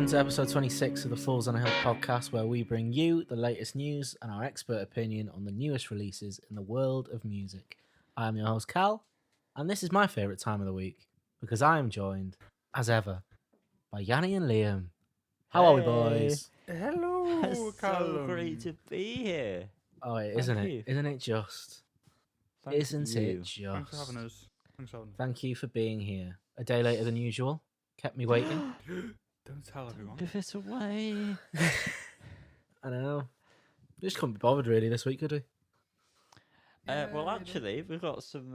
Welcome to episode 26 of the Falls on a Hill podcast, where we bring you the latest news and our expert opinion on the newest releases in the world of music. I am your host, Cal, and this is my favourite time of the week because I am joined, as ever, by Yanni and Liam. How are we, boys? Hello, It's so great to be here. Oh, Thank you. Isn't it just? Thank Isn't you. it just? Thanks for having us. Thanks for having us. Thank you for being here. A day later than usual. Kept me waiting. Don't tell everyone. Give it away. I know. We just couldn't be bothered really this week, could we? Well, actually, we've got some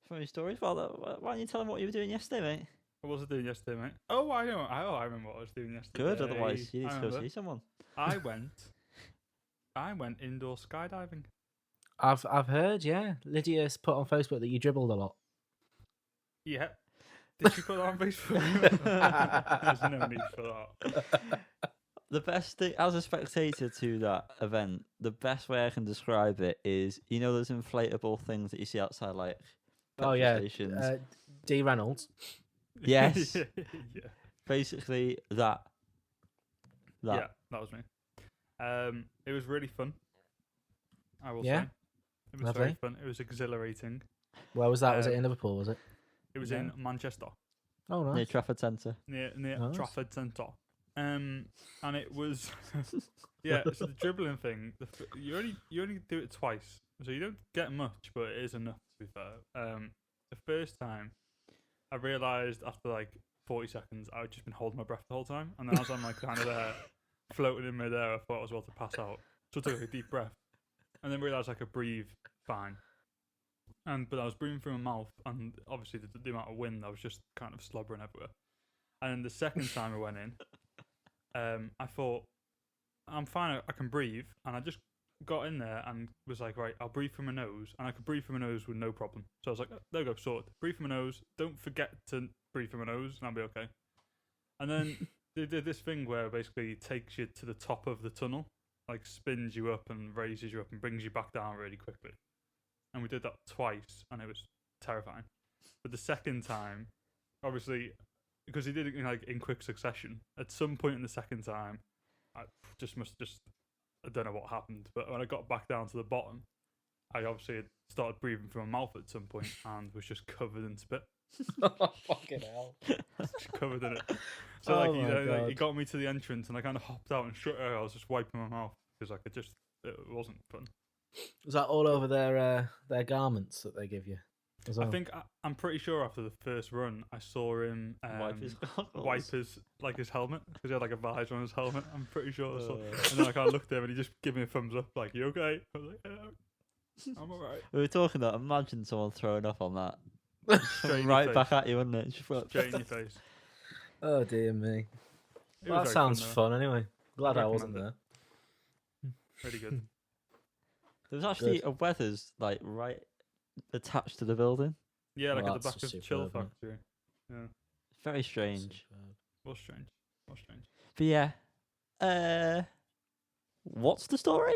funny stories. Well, why don't you tell them what you were doing yesterday, mate? What was I doing yesterday, mate? Oh, I know. I remember what I was doing yesterday. Good. Otherwise, you need to go see someone. I went indoor skydiving. I've heard, yeah. Lydia's put on Facebook that you dribbled a lot. Yeah. Did she put that on Facebook? There's no need for that. The best thing, as a spectator to that event, the best way I can describe it is, you know, those inflatable things that you see outside, like Oh, petrol yeah. stations. D. Reynolds. Yes. Yeah. Basically, that. Yeah, that was me. It was really fun. I will Yeah? say. It was Lovely. very fun. It was exhilarating. Where was that? Was it in Liverpool, was it? It was Yeah. in Manchester. Oh, Near nice. Trafford Centre. near Nice. Trafford Centre. And it was yeah. So the dribbling thing, you only do it twice, so you don't get much, but it is enough to be fair. The first time, I realised after like 40 seconds, I'd just been holding my breath the whole time, and then as I'm like kind of there, floating in midair, I thought I was about to pass out. So I took a deep breath, and then realised I could breathe fine. But I was breathing through my mouth, and obviously the amount of wind, I was just kind of slobbering everywhere. And then the second time I went in, I thought, I'm fine, I can breathe. And I just got in there and was like, right, I'll breathe through my nose. And I could breathe through my nose with no problem. So I was like, there we go, sorted. Breathe through my nose. Don't forget to breathe through my nose, and I'll be okay. And then they did this thing where basically it takes you to the top of the tunnel, like spins you up and raises you up and brings you back down really quickly. And we did that twice, and it was terrifying. But the second time, obviously, because he did it in quick succession, at some point in the second time, I don't know what happened, but when I got back down to the bottom, I obviously had started breathing through my mouth at some point and was just covered in spit. Fucking hell. Just covered in it. So he got me to the entrance, and I kind of hopped out, and straight away I was just wiping my mouth because it wasn't fun. Was that all over their garments that they give you? As well? I think I'm pretty sure after the first run, I saw him wipe his helmet, because he had like a visor on his helmet. I'm pretty sure I saw. And then I kind of looked at him, and he just gave me a thumbs up, like, "You okay?" I was like, "Yeah, I'm alright." We were talking about, imagine someone throwing up on that. Straight in your Right face. back at you, wouldn't it? Just like, Straight in your face. Oh dear me. It Well, was that very sounds though. fun anyway. Glad I recommend wasn't it. there. Really good. there was actually Good. a Weathers like right attached to the building. Yeah, like Well, at the that's back of just Chill superb, Factory. Yeah, Very strange. Superb. was strange. Was strange. But yeah. What's the story?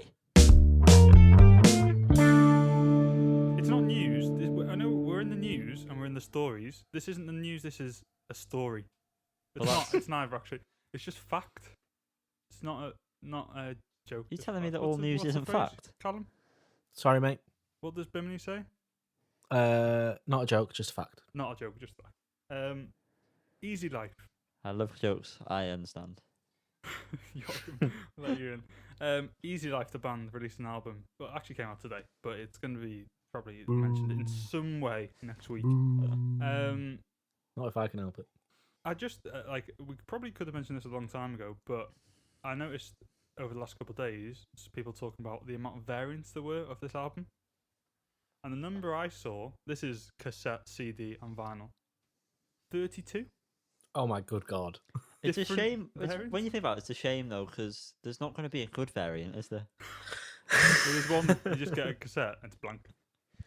It's not news. I know we're in the news and we're in the stories. This isn't the news. This is a story. It's Well, not. It's neither actually. It's just fact. It's not a joke. You it's telling me fact. that all What's the- news what's the isn't phrase? fact? Callum, Sorry, mate. what does Bimini say? Not a joke, just fact. Not a joke, just fact. Easy life. I love jokes. I understand. Joachim, I'll let you in. Easy Life, the band, released an album. Well, it actually came out today, but it's going to be probably mentioned in some way next week. Not if I can help it. I just we probably could have mentioned this a long time ago, but I noticed over the last couple of days people talking about the amount of variants there were of this album, and the number I saw. This is cassette, CD, and vinyl. 32. Oh my good god. It's a Different shame. variants? When you think about it, it's a shame though, because there's not going to be a good variant, is there? There's one you just get a cassette and it's blank.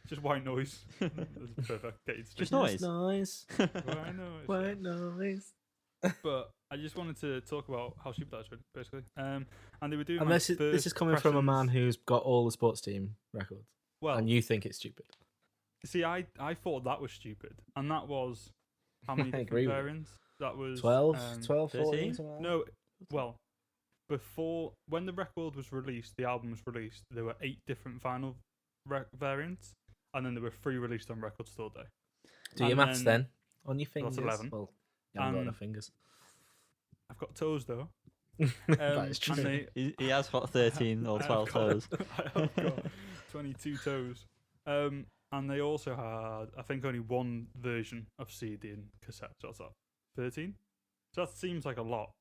Just white noise. That's perfect. Get you to Just sleep. noise. Noise. White noise. White noise. But I just wanted to talk about how stupid that is, basically. And they were doing. And like, this is coming from a man who's got all the sports team records. Well, And you think it's stupid. see, I thought that was stupid, and that was how many I different agree with you. variants? That was 12, 12, 13? 14, something like that? No, well, before when the record was released, the album was released. There were 8 different vinyl variants, and then there were 3 released on Record Store Day. Do your And maths then. On your So that's fingers. 11. Well, you haven't got And- enough fingers. I've got toes though. That is and true. He has got 13 or 12 toes. I have got 22 toes. And they also had, I think, only one version of CD and cassette. So that's 13. So that seems like a lot.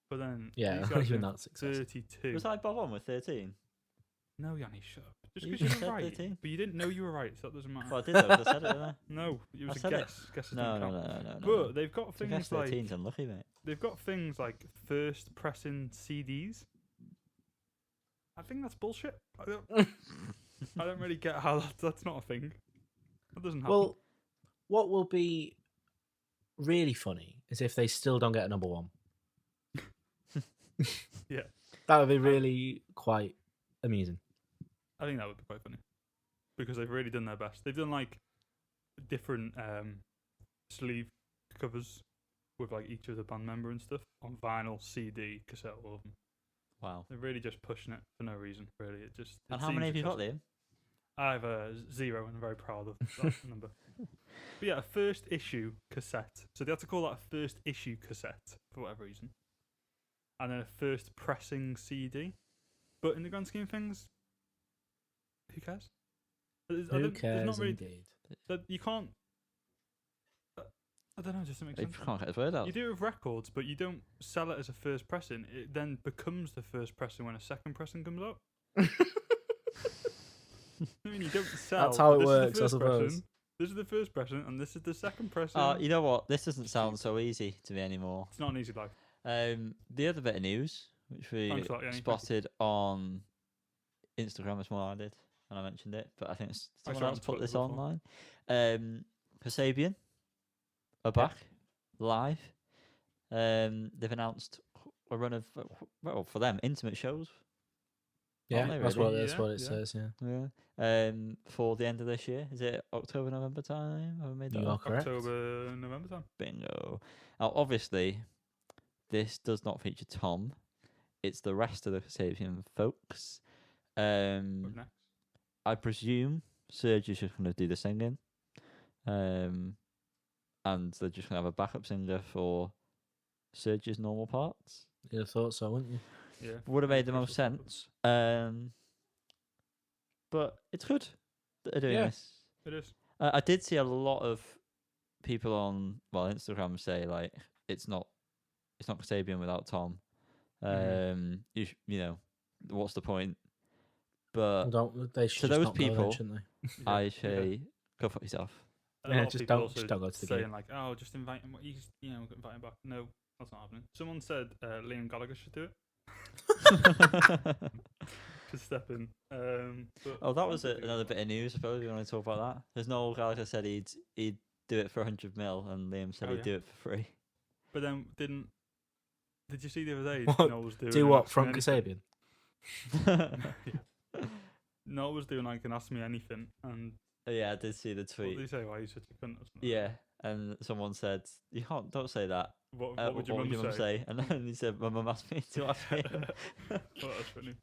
But then Yeah, these guys even are that's excessive. 32. Was I bob on with 13? No, Yanni, shut up. Just You because just you're said right. 13. But you didn't know you were right, so that doesn't matter. Well, I did though, 'cause I said it, didn't I? No, it was a said it. guess. Guesses No, don't no, count. no. But they've got To guess things like 13's unlucky, mate. they've got things like first pressing CDs. I think that's bullshit. I don't really get how that's not a thing. That doesn't happen. Well, what will be really funny is if they still don't get a number one. Yeah. That would be really quite amusing. I think that would be quite funny because they've really done their best. They've done like different sleeve covers with like each of the band member and stuff on vinyl, CD, cassette, all of them. Wow. They're really just pushing it for no reason, really. It just. And how many have you got, Liam? I have a 0, and I'm very proud of that number. But yeah, a first issue cassette. So they had to call that a first issue cassette for whatever reason. And then a first pressing CD. But in the grand scheme of things, who cares? Who cares, indeed? You can't. I don't know, just to make He sense. can't get his word out. You do it with records, but you don't sell it as a first pressing. It then becomes the first pressing when a second pressing comes out. I mean, you don't sell. That's how it this is the works, I first suppose. pressing, this is the first pressing, and this is the second pressing. You know what? This doesn't sound so easy to me anymore. It's not an easy life. The other bit of news, which we Thanks a lot, Yanni. spotted on Instagram as well, I did, and I mentioned it, but I think someone saw it else on put Twitter this before. online. Kasabian are back live. They've announced a run of, well, for them, intimate shows. Yeah, Aren't they that's really? what Yeah, it yeah. says. Yeah, Yeah. For the end of this year. Is it October, November time? Have I made that you up? are correct. October, November time. Bingo. Now, obviously, this does not feature Tom. It's the rest of the Kasabian folks. What's next? I presume Serge is just going to do the singing. And they're just going to have a backup singer for Serge's normal parts. You'd have thought so, wouldn't you? Yeah. Would have made the most Christmas happens. sense. But it's good that they're doing Yeah. this. It is. I did see a lot of people on Instagram say like it's not Kasabian without Tom. Mhm. You know, what's the point? But Don't they should to just those not go then, people, shouldn't they? Yeah, I yeah. say go fuck yourself. And a Yeah, lot of just people don't- also just don't go to the saying gig. like, oh, just invite him. He's, invite him back. No, that's not happening. Someone said Liam Gallagher should do it. To step in. But Oh, that was I don't think another it's bit of news. I suppose you want to talk about that. There's Noel Gallagher said he'd do it for 100 mil, and Liam said Oh, he'd yeah. do it for free. But then did you see the other day? What? Noel was doing Do an what Ask Me from Anything? Kasabian? Yeah. Noel was doing like an Ask Me Anything, and Yeah, I did see the what did tweet. he say? Why he's such a cunt or something? Yeah, and someone said, don't say that. What What would your mum say? say? And then he said, my mum asked me to ask him. Well, that's funny.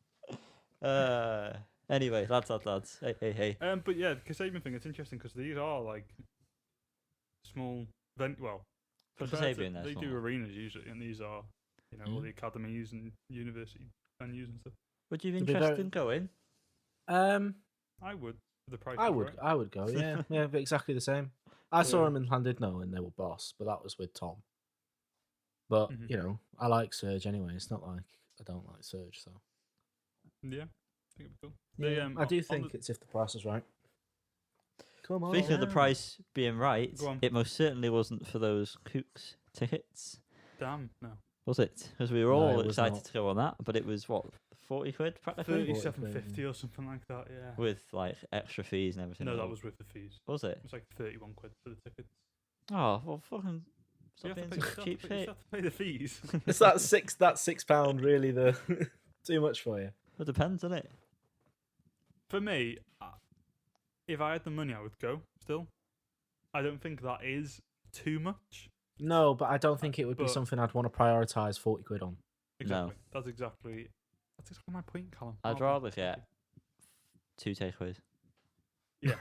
Anyway, lads. Hey. But yeah, the Kasabian thing, it's interesting because these are like small well, For compared to- Kasabian, they're they do small. arenas usually, and these are, all Mm. the academies and university venues and stuff. Would you be To be interested very- in going? I would for the price. I is would, right. I would go. Yeah, yeah, but exactly the same. I saw Yeah. him in Llandudno and they were boss, but that was with Tom. But Mhm. I like Serge anyway. It's not like I don't like Serge. So Yeah, I think it'd be cool. yeah, They, I do on think the- it's if the price is right. Come on. Speaking of the price being right, Go on. it most certainly wasn't for those Kooks tickets, Damn, no. was it? Because we were No, all it was excited not. to go on that, but it was what, 40 quid practically? 37.50 or something like that. Yeah. With like extra fees and everything. No, as that well. was with the fees. Was it? It was like 31 quid for the tickets. Oh, well, fucking. You Stop have, to being pay, you, such a have cheap to pay, you shit. have to pay the fees. Is that £6 really the too much for you? It depends, doesn't it? For me, if I had the money, I would go still. I don't think that is too much. No, but I don't think it would be But- something I'd want to prioritize 40 quid on. Exactly. That's exactly my point, Callum. I'd Well done. rather get 2 takeaways. Yeah,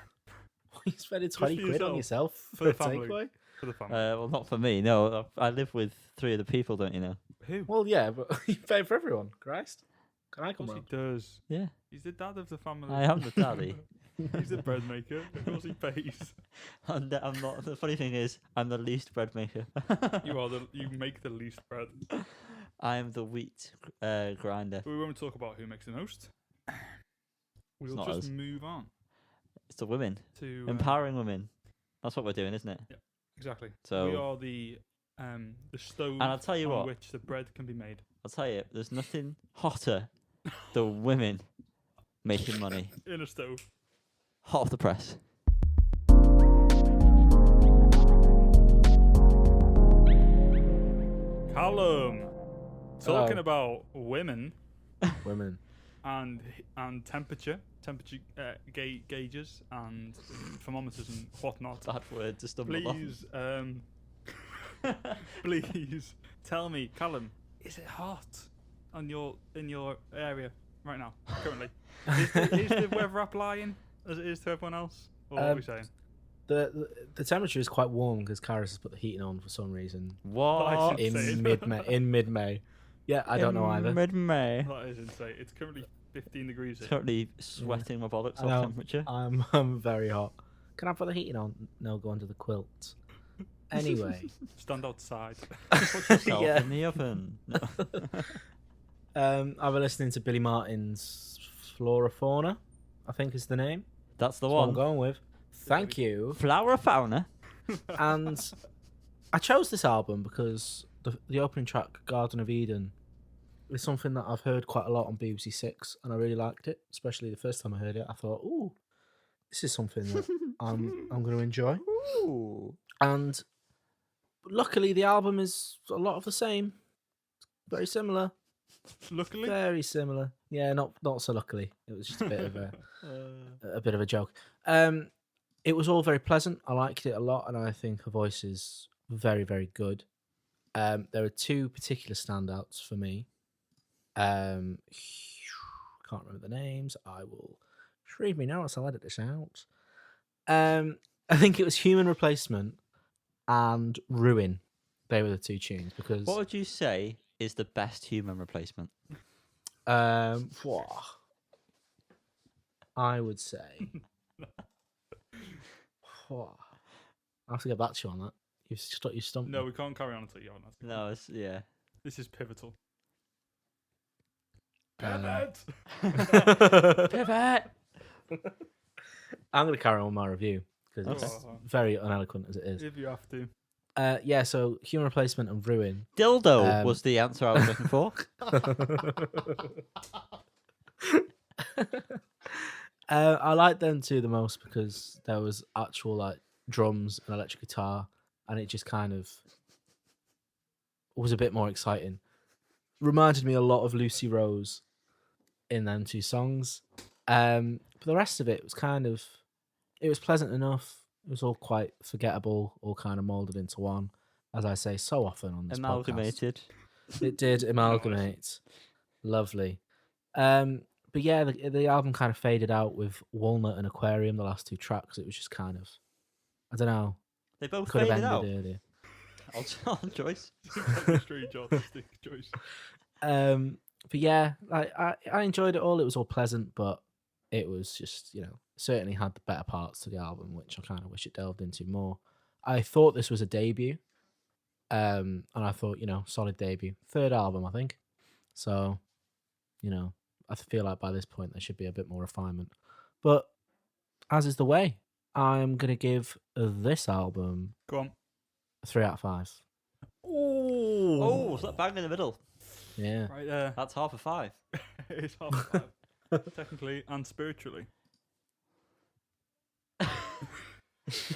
You spending for 20 quid on yourself, yourself for for the a family. takeaway? for the family. Well, not for me. No, I live with 3 other people. Don't you know? Who? Well, yeah, but you pay for everyone. Christ. Can I Of come course he round? does. Yeah, He's the dad of the family. I am the daddy. He's the bread maker. Of course he pays. And I'm not. The funny thing is, I'm the least bread maker. You make the least bread. I am the wheat grinder. We won't talk about who makes the most. We'll not just us. move on It's the women, to empowering women. That's what we're doing, isn't it? exactly. So- we are the stove And I'll tell you on what. which the bread can be made. I'll tell you, there's nothing hotter than women making money. In a stove. Hot off the press. Callum, talking Hello. about women Women. and temperature gauges and thermometers and whatnot. Bad word to stumble on. Please, please tell me, Callum, is it hot in your area right now currently? is the weather app lying as it is to everyone else? Or what are we saying? The temperature is quite warm because Karis has put the heating on for some reason What? Nice. Insane. in mid May. Yeah, I don't know either. Mid-May. That is insane. It's currently 15 degrees here. Currently sweating my bollocks I know. off temperature. I'm very hot. Can I put the heating on? No, go under the quilt. Anyway, Stand outside. Put yourself Yeah. in the oven. No. I've been listening to Billie Marten's Flora Fauna, I think is the name. That's the That's what I'm one. going with. Thank you. Flower fauna. And I chose this album because the opening track, Garden of Eden, is something that I've heard quite a lot on BBC Six, and I really liked it. Especially the first time I heard it, I thought, "Ooh, this is something that I'm going to enjoy." Ooh. And luckily, the album is a lot of the same, very similar, Luckily, very similar. Yeah, not so luckily. It was just a bit of Uh, a bit of a joke. It was all very pleasant. I liked it a lot, and I think her voice is very, very good. There are 2 particular standouts for me. Can't remember the names. I will read me notes. I'll edit this out. I think it was Human Replacement and Ruin. They were the 2 tunes because what would you say is the best human replacement? phew, I would say. Phew, I have to get back to you on that. You stumped no, me. we can't carry on until you have an answer. No, it's yeah. This is pivotal. Um, Pivot! Pivot. I'm going to carry on with my review because Okay. it's very uneloquent as it is. If you have to. Yeah, so Human Replacement and Ruin. Dildo Um, was the answer I was looking for. I like them 2 the most because there was actual like drums and electric guitar, and it just kind of was a bit more exciting. Reminded me a lot of Lucy Rose in them 2 songs. But the rest of it was it was pleasant enough. It was all quite forgettable, all kind of molded into one, as I say so often on this podcast. Amalgamated. It did amalgamate. Lovely. But yeah, the album kind of faded out with Walnut and Aquarium, the last 2 tracks. It was just kind of, I don't know, They both could have faded ended out. earlier. I'll choice. A strange artistic choice. But yeah, I enjoyed it all. It was all pleasant, but it was just, certainly had the better parts to the album, which I kind of wish it delved into more. I thought this was a debut, and I thought, solid debut. 3rd album, I think. So, I feel like by this point there should be a bit more refinement. But as is the way, I'm going to give this album Go on. 3 out of 5. Oh, it's that bang in the middle. Yeah. Right there. That's half a 5. It's half a 5. Technically and spiritually.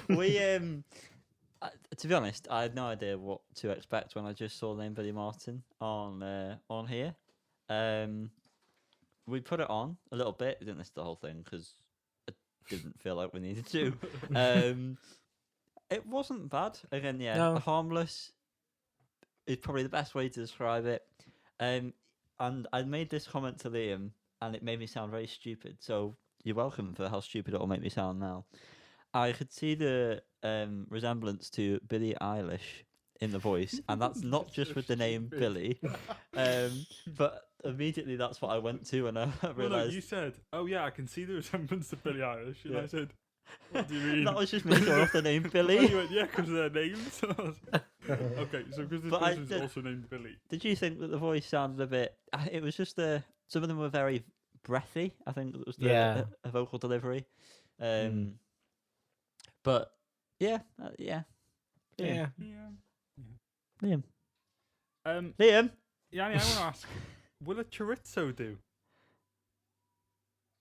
We to be honest, I had no idea what to expect when I just saw the name Billie Marten on here. We put it on a little bit. We didn't listen to the whole thing because I didn't feel like we needed to. It wasn't bad. Again, yeah, No. harmless is probably the best way to describe it. And I made this comment to Liam, and it made me sound very stupid. So you're welcome for how stupid it'll make me sound now. I could see the resemblance to Billie Eilish in the voice, and that's not That's just so with the name stupid. Billie. But immediately that's what I went to, and I Well, no, realised you said, "Oh yeah, I can see the resemblance to Billie Eilish," and Yeah. I said, "What do you mean?" that was just me going off the name And Billie. you went, "Yeah, because of their names." Okay, so because this But I person's did- also named Billy. Did you think that the voice sounded a bit? It was just some of them were very breathy. I think that was the Yeah. a vocal delivery. Mm. But yeah, yeah. Yeah. Yeah. Liam. Yanni, I want to ask, will a chorizo do?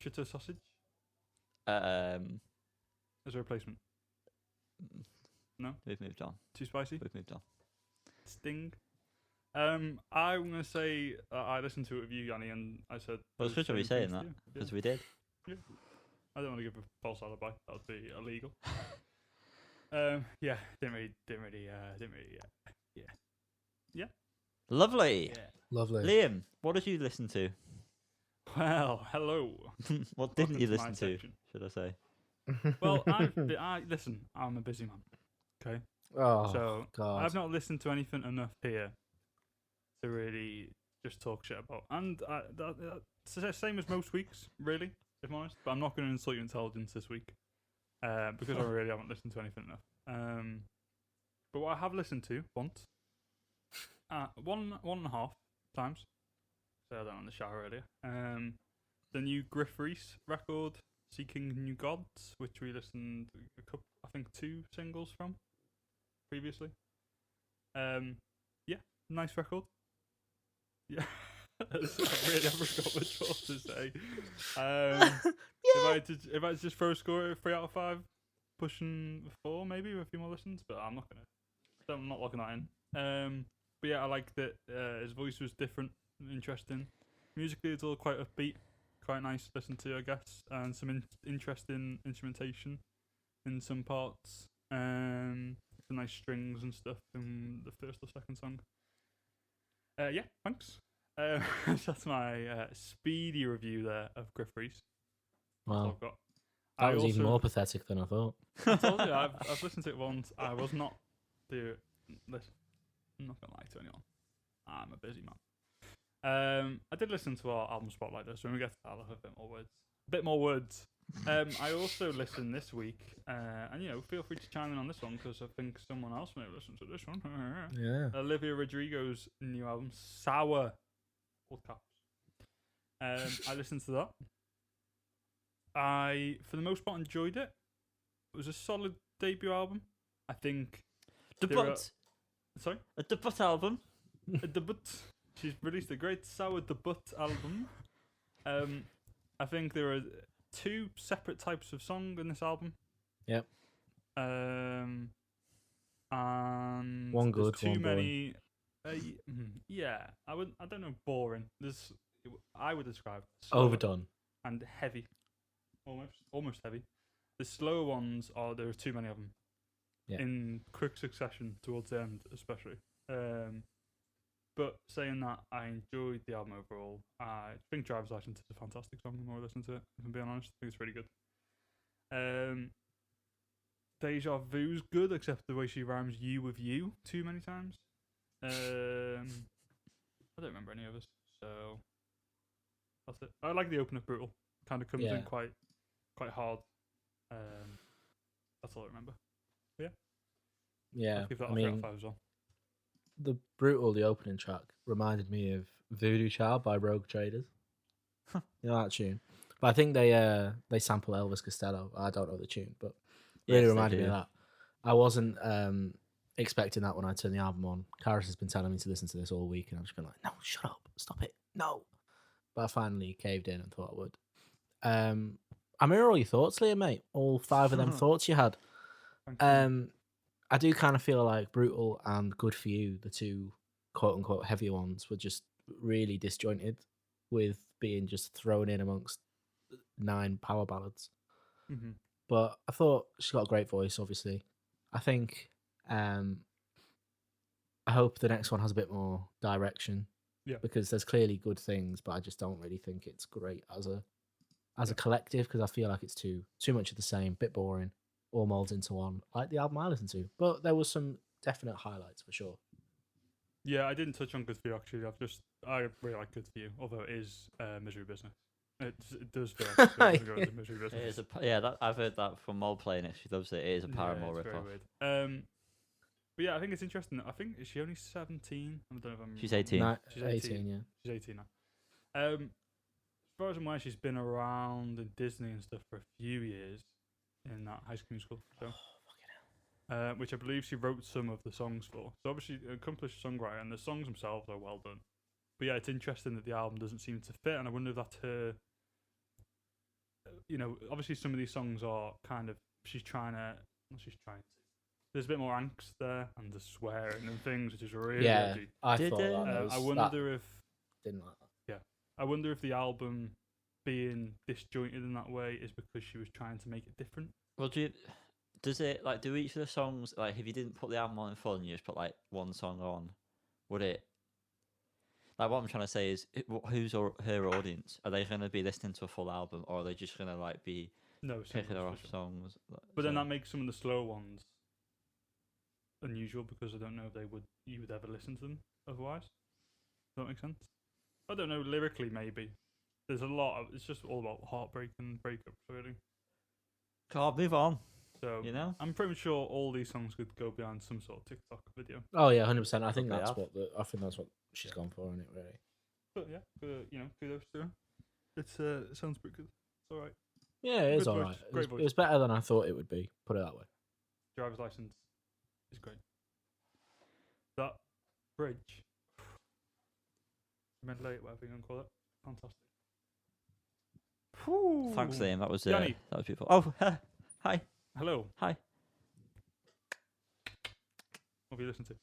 Chorizo sausage Um, as a replacement? No? we've moved on. Too spicy? We've moved on. Sting? I'm going to say I listened to it with you, Yanni, and I said... Well, it's those good to be same saying things that to you. because we did. I don't want to give a false alibi. That would be illegal. Yeah, didn't really, Lovely. Lovely. Liam, what did you listen to? Well, hello. What didn't Welcome you to my listen to? section. Should I say? Well, listen, I'm a busy man. Okay? Oh, So, God. I've not listened to anything enough here to really just talk shit about. And it's the same as most weeks, really, if I'm honest. But I'm not going to insult your intelligence this week because I really haven't listened to anything enough. But what I have listened to once, one and a half times, so I done in the shower earlier. The new Griff Reese record, Seeking New Gods, which we listened a couple, I think 2 singles from previously. Yeah, nice record. Yeah, I really haven't got much more to say. If I just throw a score at 3 out of 5, pushing 4 maybe with a few more listens, but I'm not locking that in. But yeah, I like that his voice was different, and interesting. Musically, it's all quite upbeat, quite nice to listen to, I guess, and some interesting instrumentation in some parts. Some nice strings and stuff in the first or second song. Yeah, thanks. That's my speedy review there of Griff Reese. That's all Wow. I've got. That was even more pathetic than I thought. I told you, I've listened to it once. I was not listen. I'm not gonna lie to anyone. I'm a busy man. I did listen to our album spotlight though, so when we get to that, I'll have a bit more words. I also listened this week, and feel free to chime in on this one because I think someone else may have listened to this one. Yeah. Olivia Rodrigo's new album, Sour. All caps. I listened to that. I, for the most part, enjoyed it. It was a solid debut album. I think. Sorry? A debut album. A debut. She's released a great Sour debut album. I think there are 2 separate types of song in this album. Yep. And One good, there's too one many. Yeah, I don't know. Boring. I would describe slower Overdone. and heavy, almost heavy. The slower ones there are too many of them. Yeah. In quick succession towards the end, especially. But saying that, I enjoyed the album overall. I think Driver's License is a fantastic song. The more I listen to it, if I'm being honest, I think it's really good. Deja Vu's good, except the way she rhymes "you" with "you" too many times. I don't remember any others, so that's it. I like the opener, Brutal. Kind of comes in quite hard. That's all I remember. But Yeah. I'll give that I a 3 out mean, of 5 as well. the opening track, reminded me of Voodoo Child by Rogue Traders. You know that tune? But I think they sample Elvis Costello. I don't know the tune, but really Yes, they reminded me do. of that. I wasn't expecting that when I turned the album on. Karis has been telling me to listen to this all week, and I've just been like, no, shut up, stop it, no. But I finally caved in and thought I would. I mirror all your thoughts, Liam, mate. All 5 of them thoughts you had. Thank you. I do kind of feel like Brutal and Good For You, the 2 quote unquote heavier ones, were just really disjointed with being just thrown in amongst 9 power ballads. Mm-hmm. But I thought she's got a great voice, obviously. I think I hope the next one has a bit more direction. Yeah. Because there's clearly good things, but I just don't really think it's great as a Yeah. collective, because I feel like it's too much of the same, bit boring, all molds into one, like the album I listened to. But there was some definite highlights for sure. Yeah, I didn't touch on Good For You actually. I really like Good For You, although it is Misery Business. It does feel like it's going to go into Misery It Business. is I've heard that from Mold playing it. She loves it. It is a Paramore yeah, it's very ripoff. weird. But yeah, I think it's interesting. I think is she only 17? I don't know if I'm. She's 18. No, She's 18, yeah. She's 18 now. As far as I'm aware, she's been around in Disney and stuff for a few years in that High School Musical show. Which I believe she wrote some of the songs for. So obviously an accomplished songwriter, and the songs themselves are well done. But yeah, it's interesting that the album doesn't seem to fit, and I wonder if that's her. Obviously some of these songs are kind of she's trying to. There's a bit more angst there, and the swearing and things, which is really Yeah, edgy. I Did thought they? that was, I wonder if didn't like that. I wonder if the album being disjointed in that way is because she was trying to make it different. Well, does it like do each of the songs like if you didn't put the album on in full and you just put like one song on, would it? Like what I'm trying to say is, who's her audience? Are they going to be listening to a full album, or are they just going to like be No, picking singles, off for sure. songs? But then that makes some of the slow ones unusual because I don't know if you would ever listen to them otherwise. Does that make sense? I don't know, lyrically maybe. There's a lot of it's just all about heartbreak and breakups really. God, move on. So You know? I'm pretty sure all these songs could go behind some sort of TikTok video. Oh yeah, 100%. I think Probably that's have. what she's gone for, isn't it? Really. But yeah, kudos to her. It sounds pretty good. It's alright. Yeah, it is Good voice, alright. great It voice. was better than I thought it would be. Put it that way. Driver's license is great. That bridge. Medley, whatever you can call it. Fantastic. Thanks, Liam. That was Yanni. beautiful. Oh, hi. Hello. Hi. What have you listened to?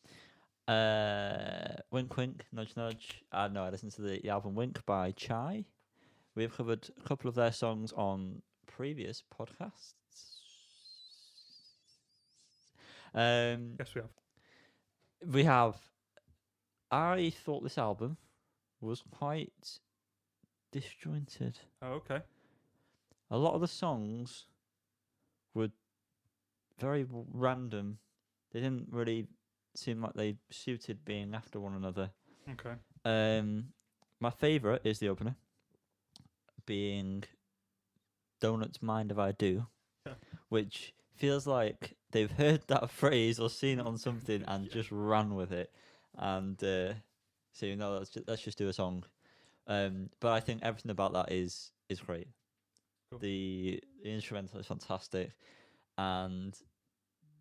Wink Wink, Nudge Nudge. No, I listened to the album Wink by Chai. We've covered a couple of their songs on previous podcasts. Yes, we have. We have. I thought this album was quite disjointed. Oh, okay. A lot of the songs were very random. They didn't really seem like they suited being after one another. Okay. My favourite is the opener, being Donuts Mind If I Do, Yeah. which feels like they've heard that phrase or seen it on something and just ran with it. And so, let's just do a song. But I think everything about that is great. Cool. The instrumental is fantastic. And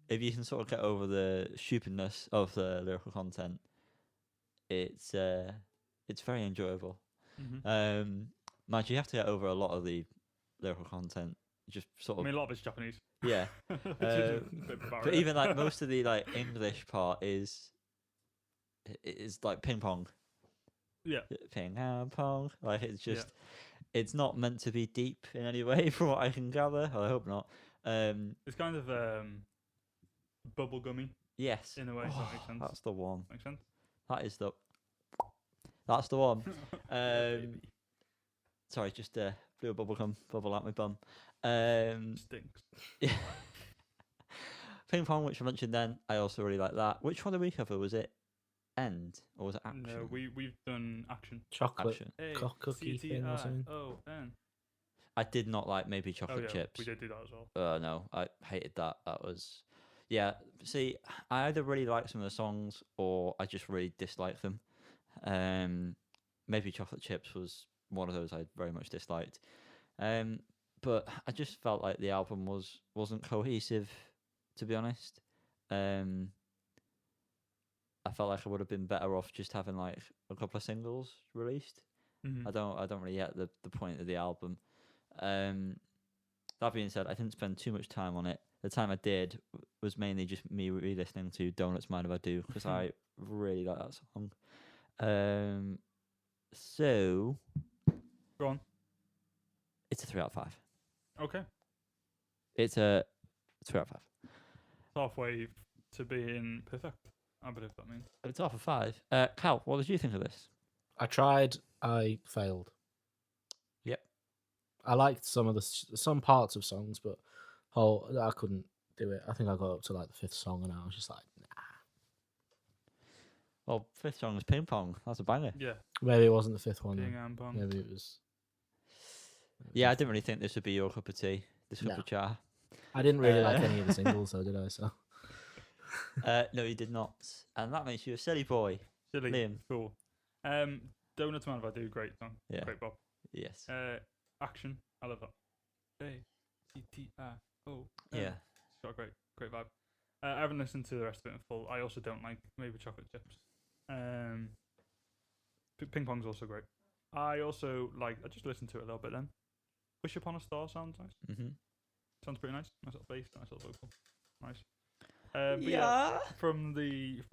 if you can sort of get over the stupidness of the lyrical content, it's very enjoyable. Mm-hmm. Mind you have to get over a lot of the lyrical content. Just sort I of mean, a lot of it's Japanese. yeah. Which is a bit of a But barrier. even like most of the like English part is like ping pong. Yeah. Ping pong. Like it's just it's not meant to be deep in any way from what I can gather. I hope not. It's kind of bubblegummy Yes. in a way. If that makes sense. That's the one. Makes sense. That's the one. Baby. Sorry, just blew a bubble out my bum. Stinks. Yeah. Ping pong, which I mentioned then, I also really like that. Which one did we cover? Was it End or was it Action? No, we've done action. Chocolate Action. cookie thing or something. C-T-I-O-N. I did not like maybe Oh chocolate yeah, chips. we did do that as well. No, I hated that. That was, yeah. See, I either really like some of the songs or I just really dislike them. Maybe chocolate chips was one of those I very much disliked. But I just felt like the album wasn't cohesive, to be honest. I felt like I would have been better off just having like a couple of singles released. Mm-hmm. I don't really get the point of the album. That being said, I didn't spend too much time on it. The time I did was mainly just me re-listening to Donuts Mind If I Do because I really like that song. So Go on. it's a 3 out of 5. Okay. It's a 3 out of halfway to being perfect. I believe that means. It's half of 5. Cal, what did you think of this? I tried. I failed. Yep. I liked some parts of songs, but I couldn't do it. I think I got up to like the 5th song, and I was just like, nah. Well, 5th song is Ping Pong. That's a banger. Yeah. Maybe it wasn't the 5th one. Ping Then. and pong. Maybe it was. Yeah, I didn't really think this would be your cup of tea. This cup No. of char. I didn't really like any of the singles, though, did I? So No, you did not. And that makes you a silly boy. Silly. Liam. Cool. Donuts Man, if I do, great song. Yeah. Great Bob. Yes. Action. I love that. A-T-T-I-O. Yeah. It's got a great vibe. I haven't listened to the rest of it in full. I also don't like maybe chocolate chips. Ping Pong's also great. I just listened to it a little bit then. Wish Upon a Star sounds nice. Mm-hmm. Sounds pretty nice. Nice little bass, nice little vocal. Nice. But yeah, from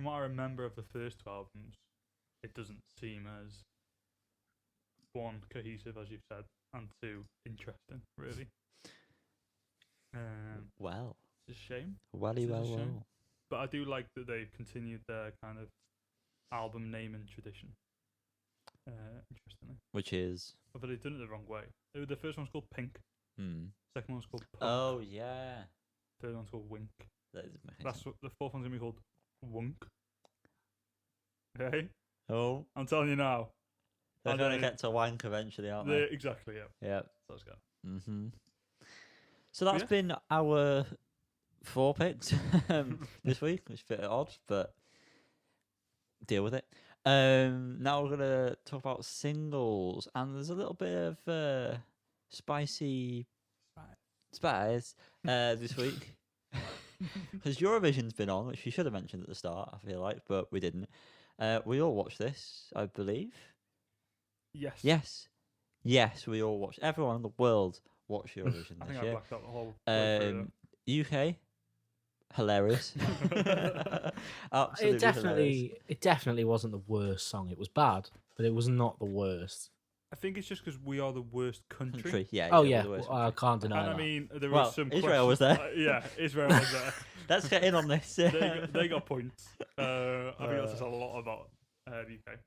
what I remember of the first 2 albums, it doesn't seem as, 1, cohesive as you've said, and 2, interesting, really. Well. It's a shame. Welly It is a well, shame. well. But I do like that they've continued their kind of album naming tradition. Interestingly. Which is. But they've done it the wrong way. The first one's called Pink. Second one's called Punk. Oh, yeah. Third one's called Wink. That is amazing. That's what the 4th one's gonna be called Wunk. Okay, Oh. I'm telling you now. They're I going to don't- get to wank eventually, aren't they? Exactly, yeah. Yeah. Let's go. Mm-hmm. So that's Yeah. been our 4 picks this week, which is a bit odd, but deal with it. Now we're gonna talk about singles, and there's a little bit of spicy spice this week because Eurovision's been on, which we should have mentioned at the start. I feel like, but we didn't. We all watched this, I believe. Yes. Yes, we all watched. Everyone in the world watched Eurovision I this think I year. blacked out the whole way through UK, hilarious. Absolutely it definitely wasn't the worst song. It was bad, but it was not the worst. I think it's just because we are the worst country. Yeah. Oh we're yeah, the worst I can't deny And that. I mean, there Well, was some Israel was questions- there. yeah, Israel was there. Let's get in on this. They got points. I think that says a lot about the UK.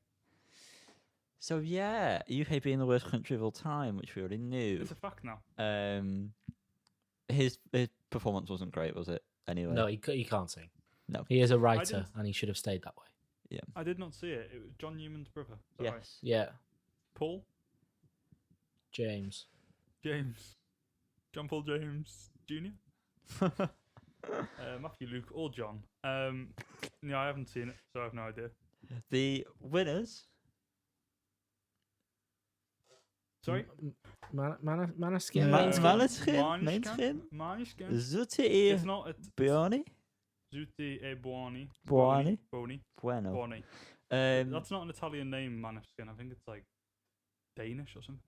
So yeah, UK being the worst country of all time, which we already knew. It's a fact now. His performance wasn't great, was it? Anyway, No, he can't sing. No. He is a writer, didn't- and he should have stayed that way. I did not see it. It was John Newman's brother. Is that right? Yes. Yeah, Paul? James. James. John Paul James Jr.? Matthew, Luke, or John. Yeah, I haven't seen it, so I have no idea. The winners. Sorry? Maneskin. Maneskin. Maneskin. Zuti It's not. It's Bioni. Zuti e Buoni. Buoni. Buoni. Bueno. Buoni. Um. That's not an Italian name, Maneskin. I think it's like Danish or something.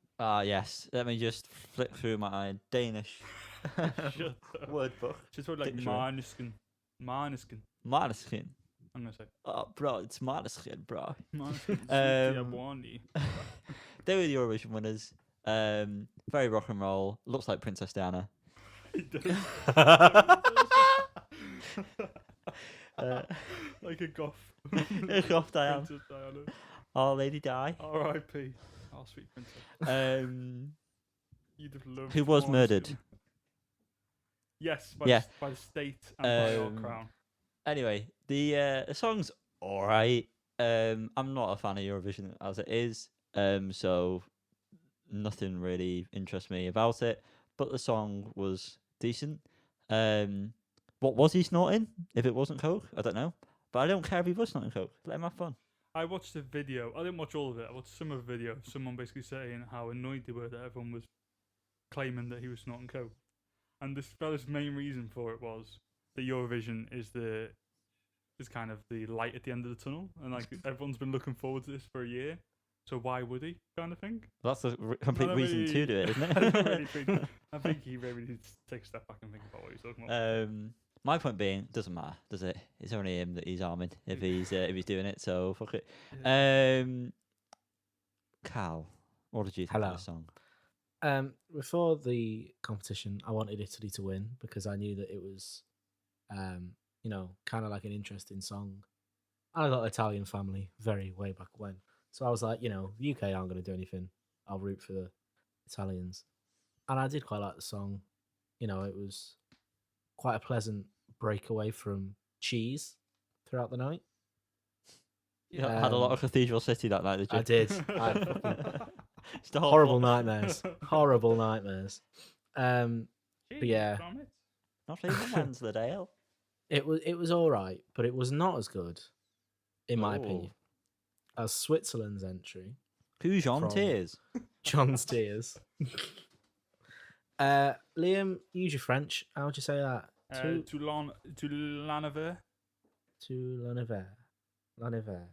Yes. Let me just flick through my Danish Shut up. word book. Just sort of like Dictionary. Maneskin. Maneskin. Maneskin. I'm gonna say Oh, bro, it's Maneskin, bro. Maneskin. Zuti e Um, Buoni. They were the Eurovision winners. Very rock and roll. Looks like Princess Diana. He does. Like a goth. Goth Diana. Princess Diana. Our Lady Di. R.I.P. Oh, sweet princess. You'd have loved. Who was Maneskin. murdered. Yes, by, Yeah. by the state and by your Um, crown. Anyway, the song's alright. I'm not a fan of Eurovision as it is. So nothing really interests me about it. But the song was decent. What was he snorting? If it wasn't coke, I don't know. But I don't care if he was snorting coke. Let him have fun. I watched a video. I didn't watch all of it. I watched some of the video. Someone basically saying how annoyed they were that everyone was claiming that he was snorting coke. And this fella's main reason for it was that Eurovision is kind of the light at the end of the tunnel, and like everyone's been looking forward to this for a year. So why would he? Kind of thing. That's a complete don't reason to really- do it, isn't I don't really it? think. I think he really needs to take a step back and think about what he's talking about. My point being, doesn't matter, does it? It's only him that he's arming if he's doing it. So fuck it. Cal, what did you think Hello. of the song? Before the competition, I wanted Italy to win because I knew that it was You know, kind of like an interesting song. And I got an Italian family very way back when, so I was like, you know, the UK aren't going to do anything. I'll root for the Italians, and I did quite like the song. You know, it was quite a pleasant breakaway from cheese throughout the night. You had a lot Um, of Cathedral City that night, did you? I did. I fucking It's the whole horrible plot. nightmares. Horrible nightmares. But yeah, Damn it. Not even Wensleydale. it was all right, but it was not as good, in my Oh. opinion, as Switzerland's entry. Who's on From- tears? John's tears. Liam, use your French. How would you say that? To Lanaver. To l'univers. L'univers.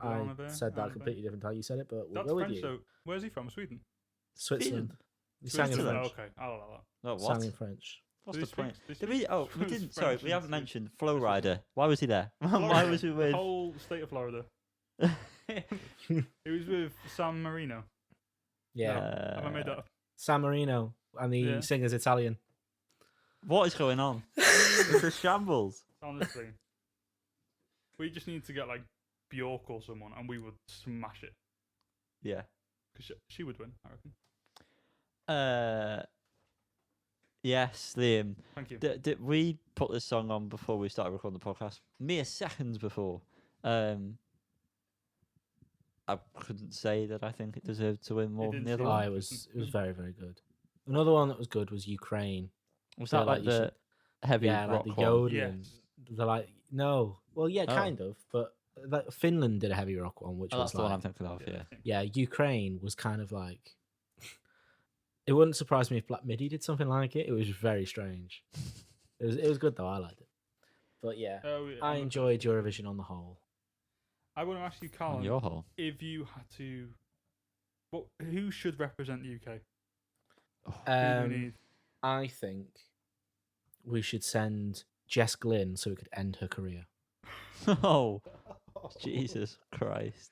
I said that completely different how you said it, but we'll That's go with French, you. though. Where's he from? Sweden. Switzerland. You sang in Switzerland. French. Oh, okay, I'll allow that. Oh, Sang what? in French. What's Do the they point? speak- Did they we? Oh, we speak didn't. Sorry, French we in haven't Sweden? mentioned Flow Rider. Why was he there? Why was he The with? whole state of Florida. It was with San Marino. Yeah. Have I made that up? San Marino, and the Yeah. singer's Italian. What is going on? It's a shambles. Honestly. We just need to get like Bjork or someone and we would smash it. Yeah. Because she would win, I reckon. Yes, Liam. Thank you. Did we put this song on before we started recording the podcast? Mere seconds before. I couldn't say that I think it deserved to win more than the didn't other seem Oh, one. it was very, very good. Another one that was good was Ukraine. Was They're that like you the should- heavy yeah, rock like the one? yodeling. Yes. They're like, no. Well, yeah, Oh. kind of. But like, Finland did a heavy rock one, which Oh, was that's the one I'm like, thinking of, yeah. yeah, Ukraine was kind of like, it wouldn't surprise me if Black Midi did something like it. It was very strange. It was good though. I liked it. But yeah, Oh, yeah, I I'm enjoyed Eurovision on the whole. I want to ask you, On Colin, your hole. if you had to, who should represent the UK? Who do we need? I think we should send Jess Glynn so we could end her career. Oh, Jesus Christ.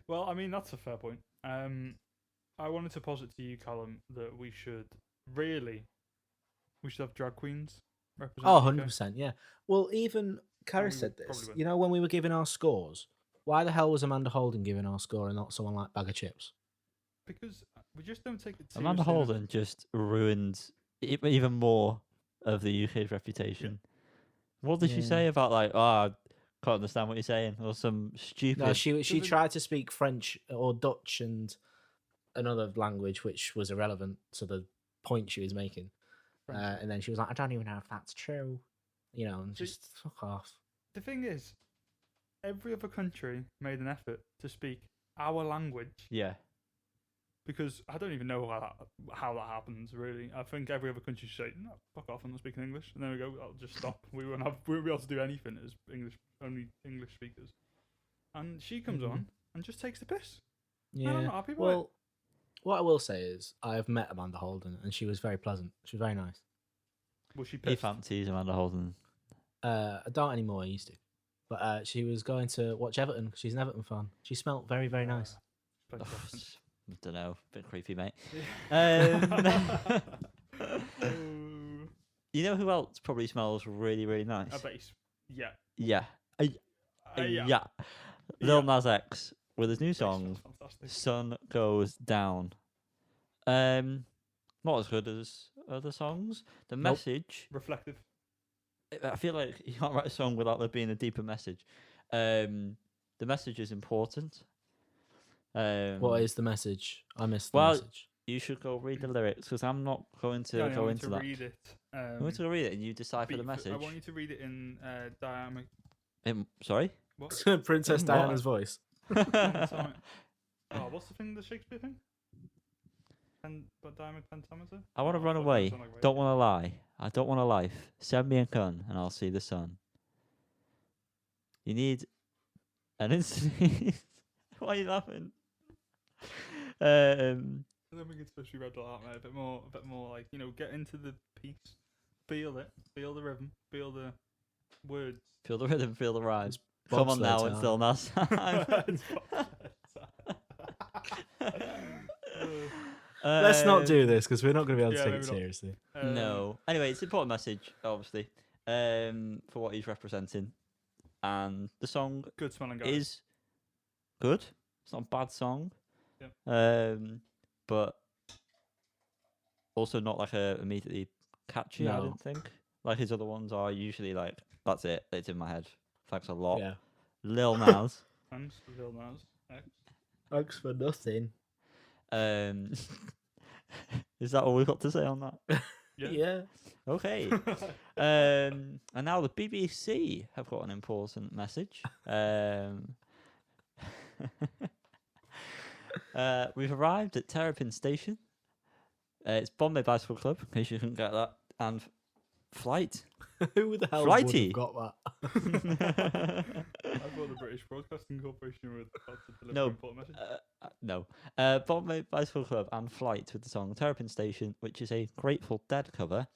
Well, I mean that's a fair point. I wanted to posit to you, Callum, that we should have drag queens represent. Oh, the UK. 100%, yeah. Well, even Kara we said would this. probably win. You know, when we were giving our scores, why the hell was Amanda Holden giving our score and not someone like Bag of Chips? Because we just don't take it seriously. Amanda enough. Holden just ruined even more of the UK's reputation. What did she Yeah. say about like, oh, I can't understand what you're saying, or some stupid? No, she Doesn't- tried to speak French or Dutch and another language which was irrelevant to the point she was making. French. And then she was like, I don't even know if that's true. You know, and See- just fuck off. The thing is, every other country made an effort to speak our language Yeah, because I don't even know how that happens. Really, I think every other country should say, "No, fuck off, I'm not speaking English." And there we go. I'll just stop. We won't be able to do anything as only English speakers. And she comes Mhm. on and just takes the piss. Yeah. I'm not happy with it. Well, what I will say is I've met Amanda Holden and she was very pleasant. She was very nice. Was she he pissed? fancies Amanda Holden. I don't anymore. I used to, but she was going to watch Everton 'cause she's an Everton fan. She smelt very, very nice. Played Ugh, Everton. I don't know, bit creepy, mate. Ooh. You know who else probably smells really, really nice? I bet he's yeah. Yeah, Yeah. yeah. Lil Yeah. Nas X with his new He smells song fantastic. "Sun Goes Down." Not as good as other songs. The Nope. message. Reflective. I feel like you can't write a song without there being a deeper message. The message is important. What is the message? I missed the well, message. You should go read the lyrics because I'm not going to Yeah, I go want into to that. read it. I'm going to go read it and you decipher the I message. want you to read it in dynamic. Sorry? What? Princess What? Diana's voice. Pentameter. Oh, what's the thing? The Shakespeare thing? Dynamic pentameter. I want to Oh, run fuck, that away. sound like Don't want to lie. I don't want a life. Send me a gun and I'll see the sun. You need an instant. Why are you laughing? I don't think it's supposed to be read like that, mate. A bit more like get into the piece, feel it, feel the rhythm, feel the words. Feel the rhythm, feel the rhyme. It's Come on bobsled now, time. it's still not time. Let's not do Um, this because we're not going to be able to Yeah, take it maybe not. seriously. No. Anyway, it's an important message, obviously, for what he's representing. And the song Good smelling guys. is good. It's not a bad song. Yeah. But also not like immediately catchy, I No. didn't think. Like his other ones are usually like, that's it. It's in my head. Thanks a lot. Yeah. Lil Nas. Thanks, Lil Nas X. Thanks for nothing. Is that all we've got to say on that? Yeah. Okay. And now the BBC have got an important message. We've arrived at Terrapin Station. It's Bombay Bicycle Club, in case you couldn't get that, and Flight. Who the hell Flighty. would have got that? I thought the British Broadcasting Corporation would have to deliver No, an important message. No. Bombay Bicycle Club and Flight with the song Terrapin Station, which is a Grateful Dead cover,